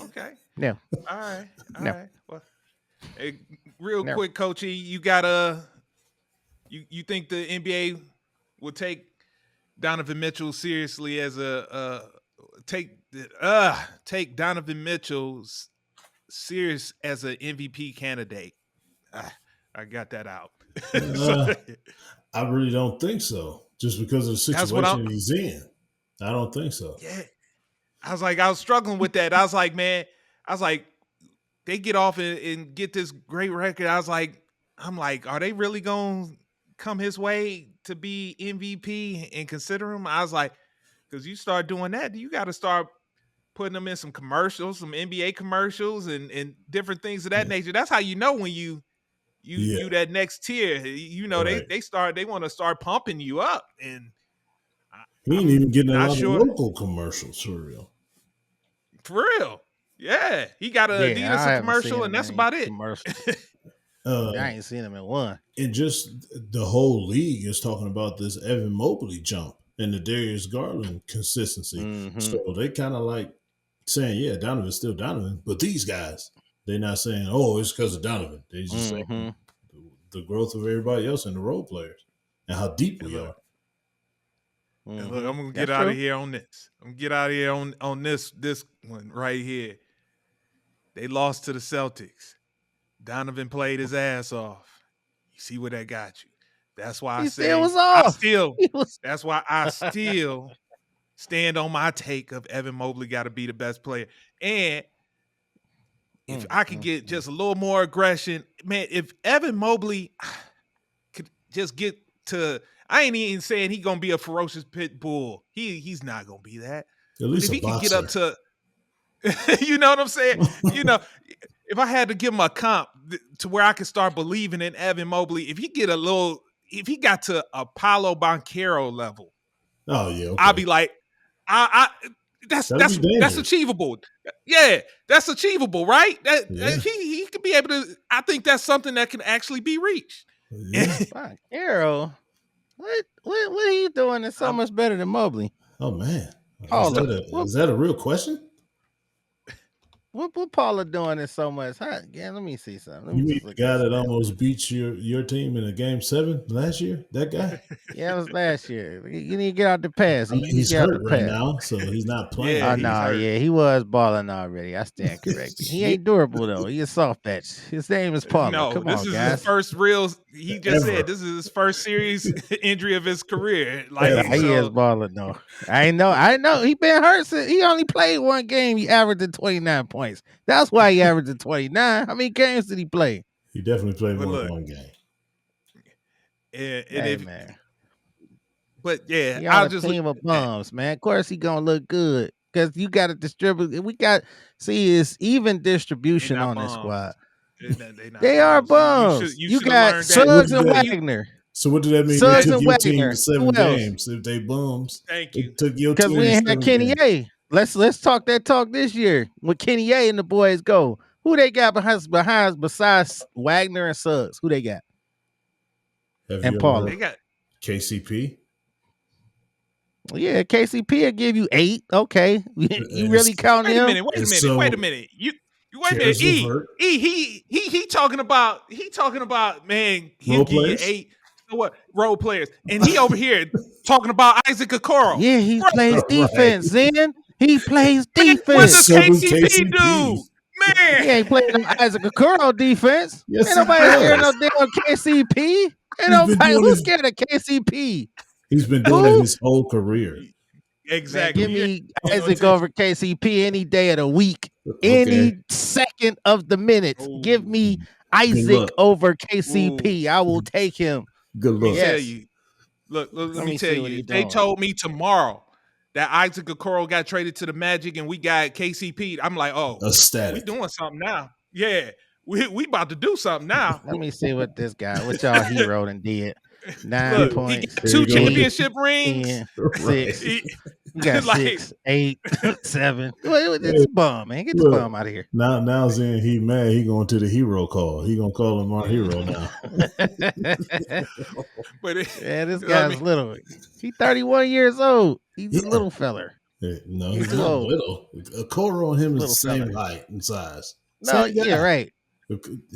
Okay. no, All right. All no, right. Well, hey, real no. quick, Coachy, you got you think the NBA will take Donovan Mitchell seriously as take Donovan Mitchell serious as an MVP candidate? Ah, I got that out. So, Uh, I really don't think so. Just because of the that's what I'm. situation he's in, I don't think so. Yeah, I was struggling with that. I was like, man, I was like, they get off and get this great record. I'm like, are they really gonna come his way to be MVP and consider him? I was like, because you start doing that, you got to start putting them in some commercials, some NBA commercials, and different things of that Yeah, nature. That's how you know when you yeah, that next tier. right. They want to start pumping you up, and He ain't I'm even getting a not lot of sure local commercials for real. for real. Yeah, he got a Yeah, Adidas I haven't seen commercial, and him in that's any about it. commercials. I Uh, ain't seen him in one. and just the whole league is talking about this Evan Mobley jump and the Darius Garland consistency. Mm-hmm. So they kind of like saying, yeah, Donovan's still Donovan, but these guys, they're not saying, oh, it's because of Donovan. They just saying Mm-hmm. the growth of everybody else and the role players and how deep And we are. look, and look, Mm-hmm. I'm gonna get That's out of true. here on this. I'm gonna get out of here on this one right here. They lost to the Celtics. Donovan played his ass off. You see where that got you. That's why I He still was say I off. still. He was. That's why I still stand on my take of Evan Mobley got to be the best player. And if I could get just a little more aggression, man, if Evan Mobley could just get to, I ain't even saying he gonna be a ferocious pit bull. He's not gonna be that. At But least if a he could get up boxer. to, you know what I'm saying? You know, if I had to give him a comp to where I could start believing in Evan Mobley, if he got to Apollo Banchero level, Oh yeah, I'll okay. be like, I that's That'd be dangerous. achievable. Yeah, that's achievable, right? Yeah. He could be able to. I think that's something that can actually be reached. Yeah. Fuck, Arrow. What are you doing that's so I'm- much better than Mobley? Oh man. Paula, Is that a real question? what Paula doing that's so much? Yeah, let me see something. Let me You mean just the look guy at that this. almost beat your team in a game 7 last year? That guy? Yeah, it was last year. You need to get out the pass. I mean, You he's get out the hurt right pass. now, so he's not playing. Yeah, Oh he's no, hurt. yeah, he was balling already. I stand corrected. He ain't durable though. He a soft batch. His name is Paula. No, Come this on, is guys. his first real. He just Ever. said this is his first serious injury of his career. Ever. He is balling though. I know. He been hurt since he only played one game. He averaged 29 points. That's why he averaged 29. How many games did he play? He definitely played But more look, than one game. and Hey if, man, but yeah, he I'll on a just team of bums, man. Of course he gonna look good because you got to distribute. We got it's even they distribution not on this bums. squad. They not They are bums. bums. You You should have got learned that. Suggs What and did that- Wagner. So what did that mean? Suggs They took and your team Wagner. to 7 Who else? games. If they bums, Thank they you. took your Because team we to ain't 7 had Kenny games. A. Let's talk that talk this year. When Kenny A and the boys go, who they got behind besides Wagner and Suggs? Who they got? Have And you ever Paula. They got KCP? Yeah, KCP will give you 8. Okay, you really counting wait a him? minute. Wait a And minute. so- Wait a minute. You wait a minute. Cares E Levert? he talking about man. He'll Role give you players? 8. So what role players? And he over here talking about Isaac Okoro. Yeah, he Bro, plays Right. defense. Zen, he plays man, what defense. does So does KCP do? KCP. Man, He ain't playing no Isaac Okoro defense. Yes, Ain't he nobody scared does. of no damn KCP. Ain't been nobody doing who's this- scared of KCP. He's been doing Who? it his whole career. Man, exactly. give You me ain't paying no Isaac attention. over KCP any day of the week, Okay. any second of the minutes. Give me Isaac luck. over KCP. I will take him. Good Let me look. tell Yes. you. Look, let Let me me tell see what you. he If they doing. told me tomorrow that Isaac Okoro got traded to the Magic and we got KCP, I'm like, oh, we Ecstatic. doing something now. Yeah, we about to do something now. Let me see what this guy, what y'all hero done did. 9 Look, he points. got There 2 you go. championship rings. 10, Right. 6. He- You got like, 6, 8, 7. It's a bum, man. Get this Look. bum out of here. Now Zen, he mad. He going to the hero call. He gonna call him our hero now. but Yeah, this I guy's mean- little. He 31 years old. He's a Yeah. little feller. No, He's he's too not old. little. Okoro and him is Little the same fella. height and size. No, Same guy. yeah, right.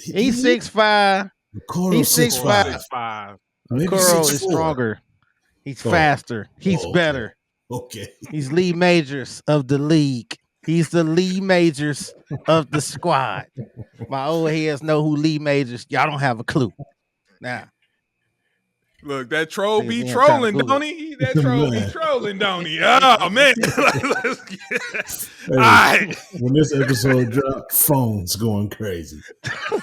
He- He's 6'5". Okoro's he's 6'5". 6'5". Maybe Kuro 6'4". is stronger. He's Oh. faster. He's Oh, okay. better. Okay. He's Lee Majors of the league. He's the Lee Majors of the squad. My old heads know who Lee Majors. Y'all don't have a clue. Now, Look, that troll Niggas be ain't trying to trolling, Google don't he? That troll be Man. trolling, don't he? Oh man. Let's get- Hey, All right. when this episode drop, phones going crazy.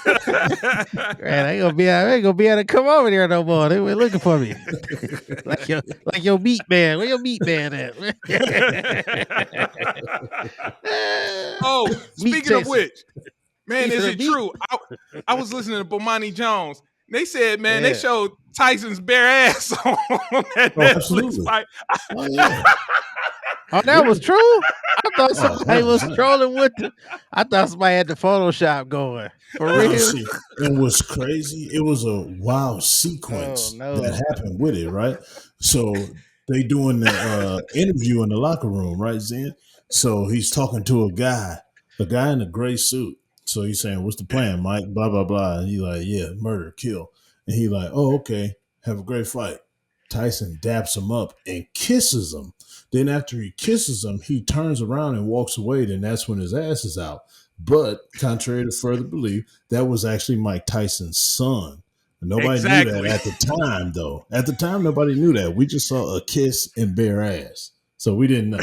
man, I ain't gonna be able to come over there no more. They were looking for me. like your meat man. Where your meat man at? Oh, Meat speaking of chaser. which, man, Piece is of it meat. true? I was listening to Bomani Jones. They said, man, they Yeah. showed Tyson's bare ass on that Oh, Netflix absolutely. fight. Oh yeah. Oh, that was true? I thought somebody was 100%. trolling with the. I thought somebody had the Photoshop going. For Now, real? see, it was crazy. It was a wild sequence Oh, no. that happened with it, right? So they doing the interview in the locker room, right, Zen? So he's talking to a guy in a gray suit. So he's saying, "What's the plan, Mike?" Blah blah blah. And he like, "Yeah, murder, kill." And he like, "Oh, okay. Have a great fight." Tyson daps him up and kisses him. Then after he kisses him, he turns around and walks away. Then that's when his ass is out. But contrary to further belief, that was actually Mike Tyson's son. Nobody knew that Exactly. at the time, though. At the time, nobody knew that. We just saw a kiss and bare ass, so we didn't know.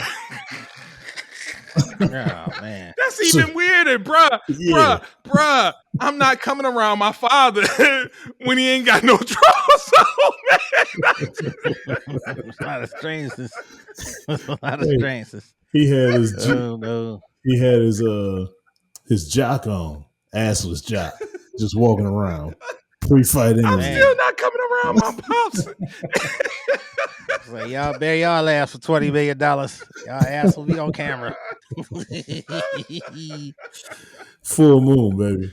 Oh man. That's So even weirder, bruh. yeah, Bruh. I'm not coming around my father when he ain't got no drawers on, There's a lot of strangeness. There's a lot of hey, strangeness. he had Oh no. he had his jock on, assless jock, just walking around pre-fight I'm interview. still Man. not coming around my pops. It's like y'all bury y'all ass for $20 million. Y'all ass will be on camera. Full moon, baby.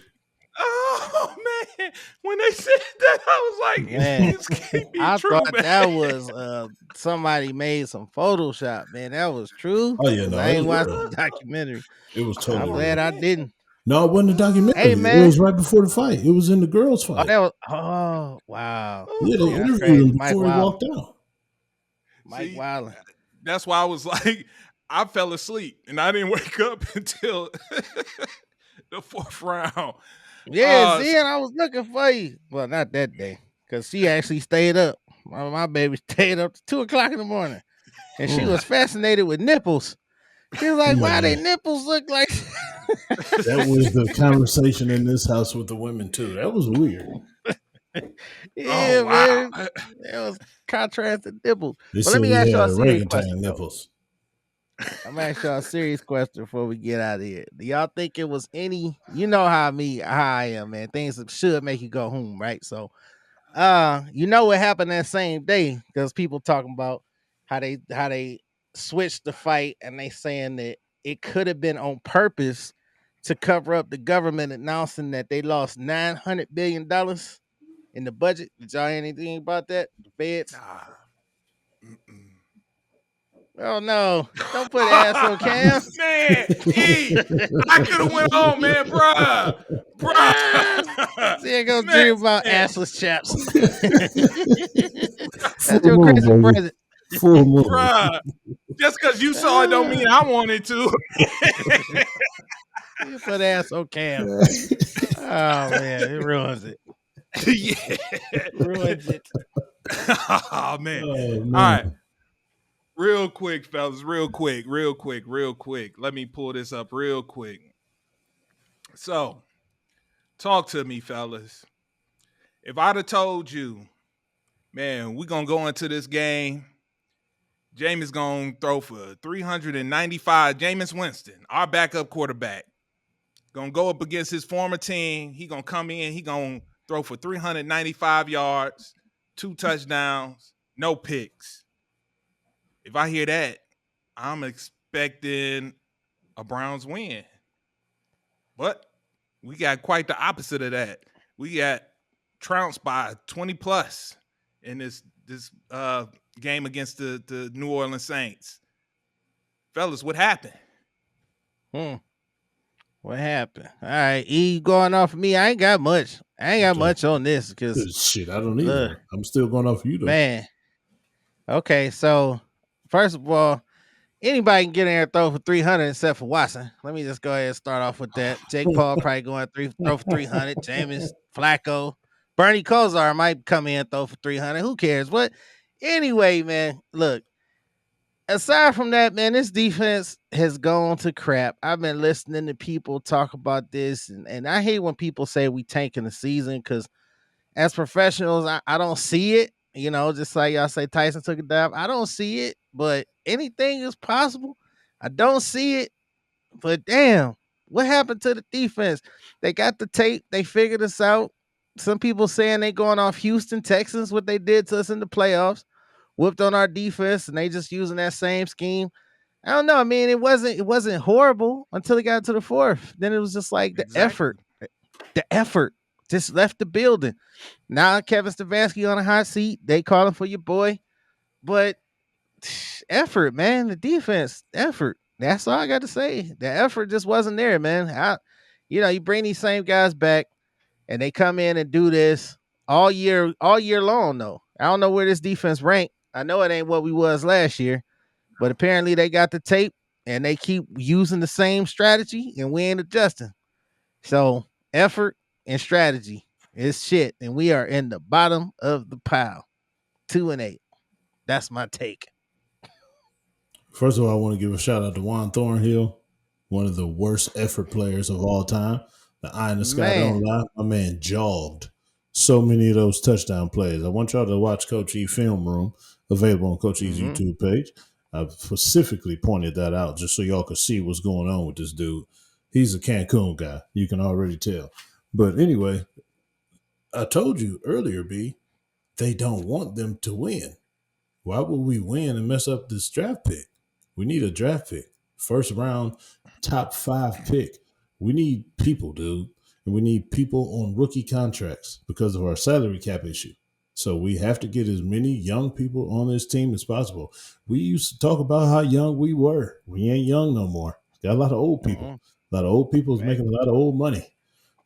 Oh man, when they said that, I was like, Man, "This can't be I true, thought man." that was somebody made some Photoshop, man. That was true. Oh yeah, Cause no, I it ain't was watched real. the documentary. It was I'm totally Oh glad real. I man. didn't. No, it wasn't a Hey documentary. It man. was right before the fight. It was in the girls' Oh, fight. that was wow. Yeah, they Man, that's interviewed crazy. him Mike before he Wilder. walked out. Mike See, Wilder. that's why I was like, I fell asleep and I didn't wake up until the fourth round. Yeah, Uh, see, and I was looking for you. Well, not that day. Cause she actually stayed up. My baby stayed up to 2 o'clock in the morning. And she Mm. was fascinated with nipples. She was Oh like, my why they god, nipples look like that was the conversation in this house with the women too. That was weird. oh yeah, wow. man. It was contrasted nipples. They But let said me he ask had y'all a serious orangutan question though. nipples. I'm gonna ask y'all a serious question before we get out of here. Do y'all think it was any? You know how I am, man. Things that should make you go home, right? So, you know what happened that same day? Because people talking about how they switched the fight, and they saying that it could have been on purpose to cover up the government announcing that they lost $900 billion in the budget. Did y'all hear anything about that? The feds? Nah. Mm-mm. Oh no! Don't put ass on Cam. Man, E, I could have went on, man, bruh. Ah, Bruh. see, I go Man, dream about assless chaps. Full That's your moon, Christmas baby. present. Full moon. bruh. Just because you saw it don't mean Ah, I wanted to. you put ass on Cam. Oh man, it ruins it. Yeah. Ruins it. Oh man. Oh All right. man. Real quick, fellas. Real quick. Let me pull this up real quick. So, talk to me, fellas. If I'd have told you, man, we're gonna go into this game. Jameis gonna throw for 395. Jameis Winston, our backup quarterback, gonna go up against his former team. He gonna come in. He gonna throw for 395 yards, 2 touchdowns, no picks. If I hear that, I'm expecting a Browns win. But we got quite the opposite of that. We got trounced by 20 plus in this game against the New Orleans Saints. Fellas, what happened? Hmm. What happened? All right, E going off of me. I ain't got much. I ain't got Okay. much on this because Shit, I don't look, either. I'm still going off you though. man. Okay, so first of all, anybody can get in there and throw for 300 except for Watson. Let me just go ahead and start off with that. Jake Paul probably going throw for 300. Jameis, Flacco, Bernie Kosar might come in and throw for 300. Who cares? But anyway, man, look. Aside from that, man, this defense has gone to crap. I've been listening to people talk about this, and I hate when people say we tanking the season because as professionals, I don't see it. You know, just like y'all say Tyson took a dive. I don't see it, but anything is possible. I don't see it, but damn, what happened to the defense? They got the tape. They figured us out. Some people saying they going off Houston, Texans, what they did to us in the playoffs, whooped on our defense, and they just using that same scheme. I don't know. I mean, it wasn't horrible until it got to the fourth. Then it was just like Exactly. the effort just left the building. Now Kevin Stefanski on a hot seat. They calling for your boy, but effort, man. The defense, effort. That's all I got to say. The effort just wasn't there, man. You bring these same guys back, and they come in and do this all year long. Though I don't know where this defense ranked. I know it ain't what we was last year, but apparently they got the tape and they keep using the same strategy, and we ain't adjusting. So effort and strategy is shit, and we are in the bottom of the pile, 2-8. That's my take. First of all, I want to give a shout out to Juan Thornhill, one of the worst effort players of all time. The eye in the sky Man. don't lie. My man jogged so many of those touchdown plays. I want y'all to watch Coach E Film Room, available on Coach E's Mm-hmm. YouTube page. I specifically pointed that out just so y'all could see what's going on with this dude. He's a Cancun guy. You can already tell. But anyway, I told you earlier, B, they don't want them to win. Why would we win and mess up this draft pick? We need a draft pick. First round, top 5 pick. We need people, dude. And we need people on rookie contracts because of our salary cap issue. So we have to get as many young people on this team as possible. We used to talk about how young we were. We ain't young no more. Got a lot of old people. Mm-hmm. A lot of old people is Right. making a lot of old money.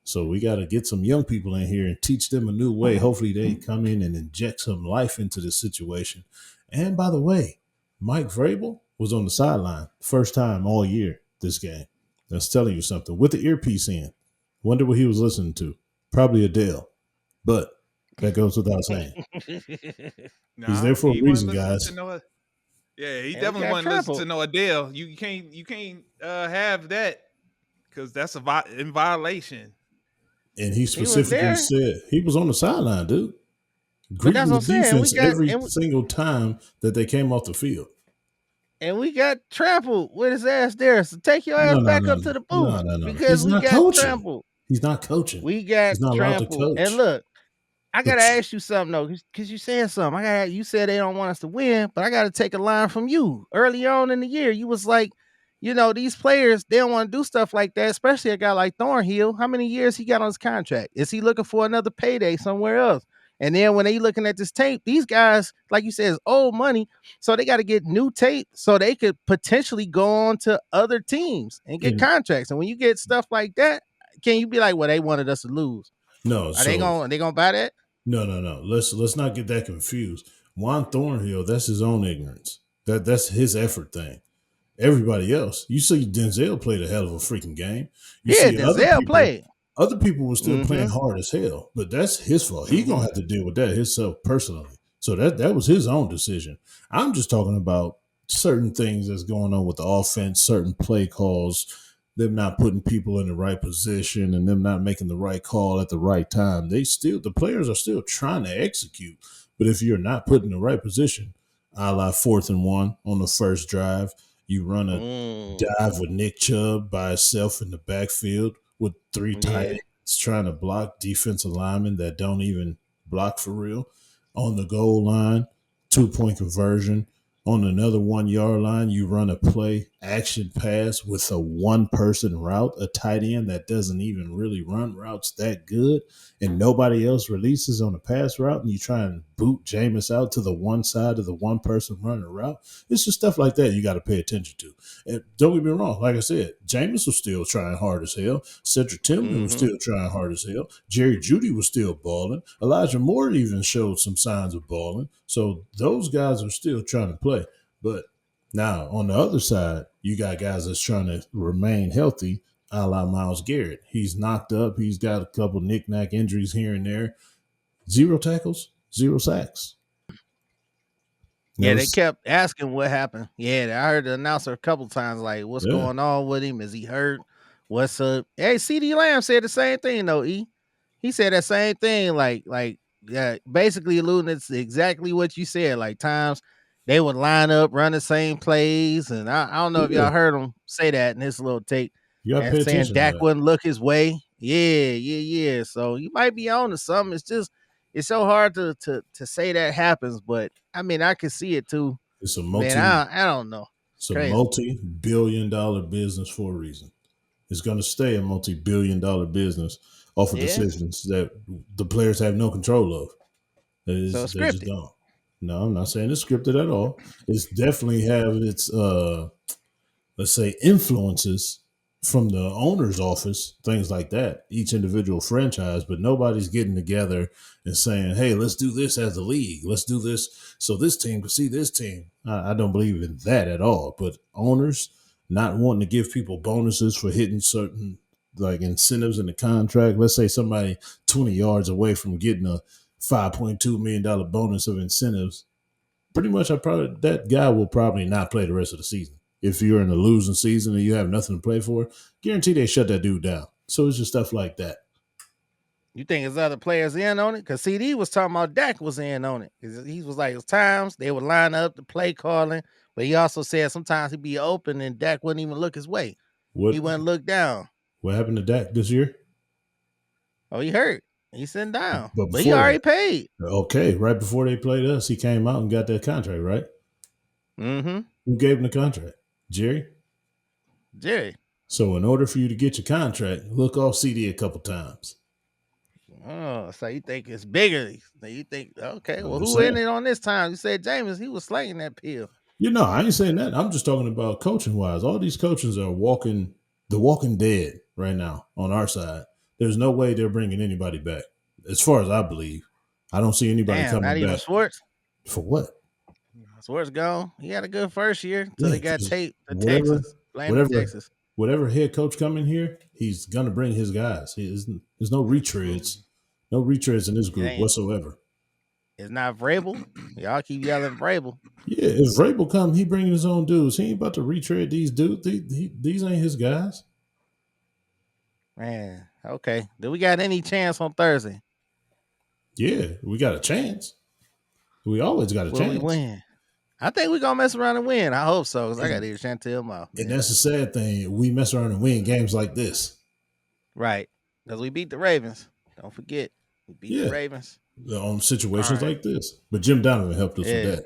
So we got to get some young people in here and teach them a new way. Hopefully, they come in and inject some life into this situation. And by the way, Mike Vrabel was on the sideline first time all year this game. That's telling you something with the earpiece in. Wonder what he was listening to. Probably Adele, but that goes without saying. He's there No, for a he wasn't reason, listening guys. to no. Yeah, he And we definitely got wasn't listening trampled. to no Adele. You can't have that because that's in violation. And he He was specifically there, said he was on the sideline, dude, but that's greeting what the I'm saying. defense every single time that they came off the field. We got trampled with his ass there. So take your ass No, no, back no, up to the no, booth no, no. because He's we not got coaching. trampled. He's not coaching. We got He's not allowed to trampled. And coach. look, I But gotta ask you something though, because you said something. You said they don't want us to win, but I gotta take a line from you. Early on in the year, you was like, these players, they don't want to do stuff like that, especially a guy like Thornhill. How many years he got on his contract? Is he looking for another payday somewhere else? And then when they looking at this tape, these guys, like you said, is old money. So they got to get new tape so they could potentially go on to other teams and get and contracts. And when you get stuff like that, can you be like, well, they wanted us to lose? no, Are they so gonna buy that? no. Let's not get that confused. Juan Thornhill, that's his own ignorance. That's his effort thing. Everybody else, you see Denzel played a hell of a freaking game. You Yeah, see Denzel played. other people were still playing Mm-hmm. hard as hell, but that's his fault. He Mm-hmm. gonna have to deal with that himself personally. So that was his own decision. I'm just talking about certain things that's going on with the offense, certain play calls, them not putting people in the right position, and them not making the right call at the right time. The players are still trying to execute, but if you're not put in the right position, a la 4th and 1 on the first drive, you run a Mm, dive with Nick Chubb by himself in the backfield with 3 tight yeah. ends trying to block defensive linemen that don't even block for real. On the goal line, 2-point conversion. On another 1 yard line, you run a play action pass with a 1 person route, a tight end that doesn't even really run routes that good, and nobody else releases on a pass route, and you try and boot Jameis out to the one side of the 1 person running route. It's just stuff like that you got to pay attention to. And don't get me wrong, like I said, Jameis was still trying hard as hell. Cedric Tillman was Mm-hmm. still trying hard as hell. Jerry Judy was still balling. Elijah Moore even showed some signs of balling. So those guys are still trying to play. But now on the other side, you got guys that's trying to remain healthy, a la Myles Garrett. He's knocked up. He's got a couple knick-knack injuries here and there. 0 tackles, 0 sacks. Yeah, Never. they kept asking what happened. Yeah, I heard the announcer a couple times, like, what's Yeah. going on with him? Is he hurt? What's up? Hey, CD Lamb said the same thing though, E. He said that same thing, yeah, basically alluding to exactly what you said. Like times they would line up, run the same plays, and I don't know if Yeah. y'all heard him say that in his little take, You got to and pay saying attention to Dak that. wouldn't look his way. Yeah. So you might be on to something. It's so hard to say that happens, but I mean I can see it too. It's a Man, multi I don't know. It's It's a crazy. multi-billion-dollar business for a reason. It's going to stay a multi-billion-dollar business off of Yeah. decisions that the players have no control of. So They just scripted. don't. No, I'm not saying it's scripted at all. It's definitely have its let's say influences from the owner's office, things like that, each individual franchise, but nobody's getting together and saying, hey, let's do this as a league. Let's do this so this team can see this team. I don't believe in that at all. But owners, not wanting to give people bonuses for hitting certain like incentives in the contract. Let's say somebody 20 yards away from getting a $5.2 million bonus of incentives. Pretty much, that guy will probably not play the rest of the season. If you're in a losing season and you have nothing to play for, guarantee they shut that dude down. So it's just stuff like that. You think his other players in on it? Because CD was talking about Dak was in on it. He was like, times they would line up the play calling, but he also said sometimes he'd be open and Dak wouldn't even look his way. What He wouldn't look down. What happened to Dak this year? Oh, he hurt. He's sitting down. But But he already paid. Okay, right before they played us, he came out and got that contract, right? Mm-hmm. Who gave him the contract? Jerry? So in order for you to get your contract, look off CD a couple times. Oh, so you think it's bigger? You think, okay, well, who saying. in it on this time? You said Jameis, he was slinging that pill. I ain't saying that. I'm just talking about coaching wise. All these coaches are the walking dead right now on our side. There's no way they're bringing anybody back. As far as I believe, I don't see anybody coming not back. even Schwartz? For what? Schwartz gone. He had a good first year until they got taped to Texas. Texas. Whatever head coach coming here, he's gonna bring his guys. There's no retreads. No retreads in this group whatsoever. It's not Vrabel. Y'all keep yelling Vrabel. Yeah, if Vrabel come, he bringing his own dudes. He ain't about to retread these dudes. These ain't his guys. Man, okay. Do we got any chance on Thursday? Yeah, we got a chance. We always got a chance. We win? I think we're going to mess around and win. I hope so, because I got to hear Chantel mouth. And that's the sad thing. We mess around and win games like this. Right. Because we beat the Ravens. Don't forget. We beat the Ravens. On situations like this. But Jim Donovan helped us with that.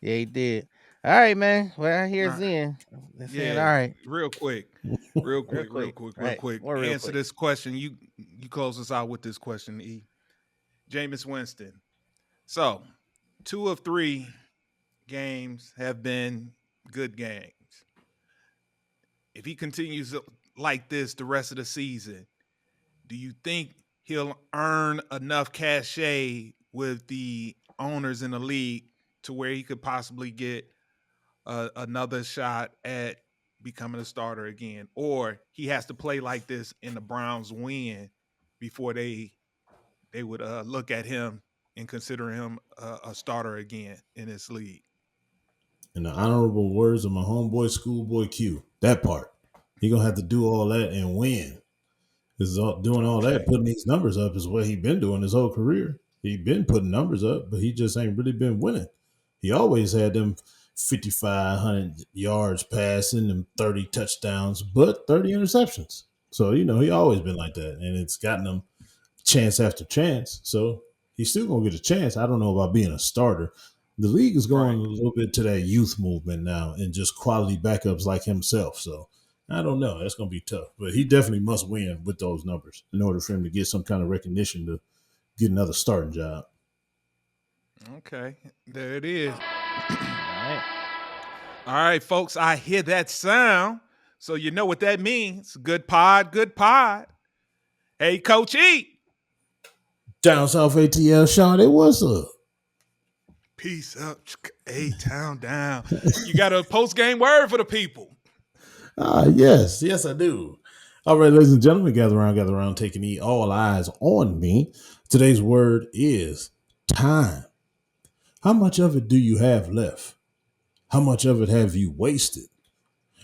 Yeah, he did. All right, man. Well, here's Zen. All right. Real quick. Answer this question. You close us out with this question, E. Jameis Winston. So, 2 of 3 games have been good games. If he continues like this the rest of the season, do you think he'll earn enough cachet with the owners in the league to where he could possibly get another shot at becoming a starter again? Or he has to play like this and the Browns win before they would look at him and consider him a starter again in this league? In the honorable words of my homeboy, Schoolboy Q, that part. He going to have to do all that and win. Because doing all that, putting these numbers up is what he been doing his whole career. He been putting numbers up, but he just ain't really been winning. He always had them 5,500 yards passing and 30 touchdowns, but 30 interceptions. So, he always been like that. And it's gotten him chance after chance. So he's still going to get a chance. I don't know about being a starter. The league is going a little bit to that youth movement now and just quality backups like himself. So I don't know. That's going to be tough. But he definitely must win with those numbers in order for him to get some kind of recognition to get another starting job. Okay. There it is. All right, folks. I hear that sound. So you know what that means. Good pod, good pod. Hey, Coach E. Down South ATL, Sean, what's up? Peace up, A-Town down. You got a post-game word for the people. Yes, I do. All right, ladies and gentlemen, gather around, taking all eyes on me. Today's word is time. How much of it do you have left? How much of it have you wasted?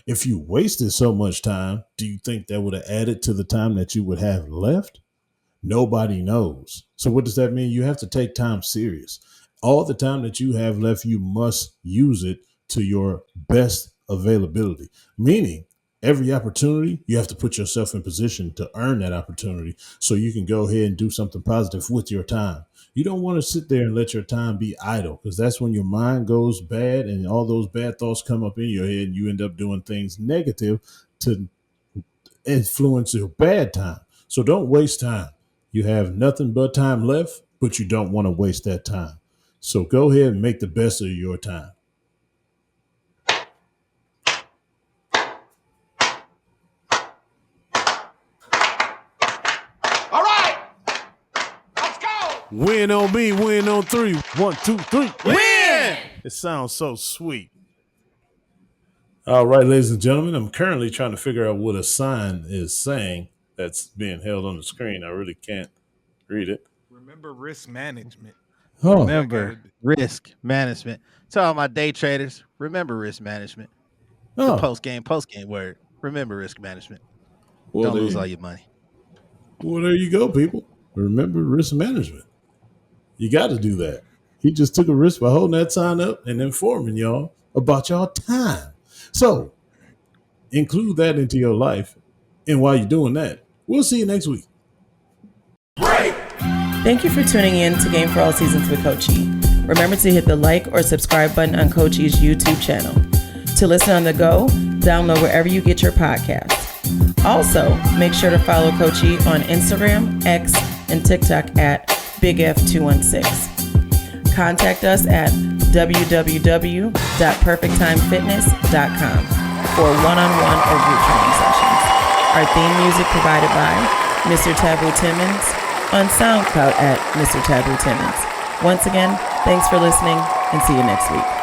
If you wasted so much time, do you think that would have added to the time that you would have left? Nobody knows. So what does that mean? You have to take time serious. All the time that you have left, you must use it to your best availability. Meaning, every opportunity, you have to put yourself in position to earn that opportunity so you can go ahead and do something positive with your time. You don't want to sit there and let your time be idle, because that's when your mind goes bad and all those bad thoughts come up in your head and you end up doing things negative to influence your bad time. So don't waste time. You have nothing but time left, but you don't want to waste that time. So go ahead and make the best of your time. All right, let's go. Win on me, win on 3. 1, 2, 3. Win! It sounds so sweet. All right, ladies and gentlemen, I'm currently trying to figure out what a sign is saying that's being held on the screen. I really can't read it. Remember risk management. What do Oh, that got to Remember do? risk management. To all my day traders, remember risk management. The oh, post game word. Remember risk management. well, Don't lose all your money. there you go, people. Remember risk management. You got to do that. He just took a risk by holding that sign up and informing y'all about y'all time. So include that into your life. And while you're doing that, we'll see you next week. Thank you for tuning in to Game for All Seasons with Coach E. Remember to hit the like or subscribe button on Coach E's YouTube channel. To listen on the go, download wherever you get your podcasts. Also, make sure to follow Coach E on Instagram, X, and TikTok at BigF216. Contact us at www.perfecttimefitness.com for one-on-one or group training sessions. Our theme music provided by Mr. Taboo Timmons on SoundCloud at Mr. Taboo Timmons. Once again, thanks for listening and see you next week.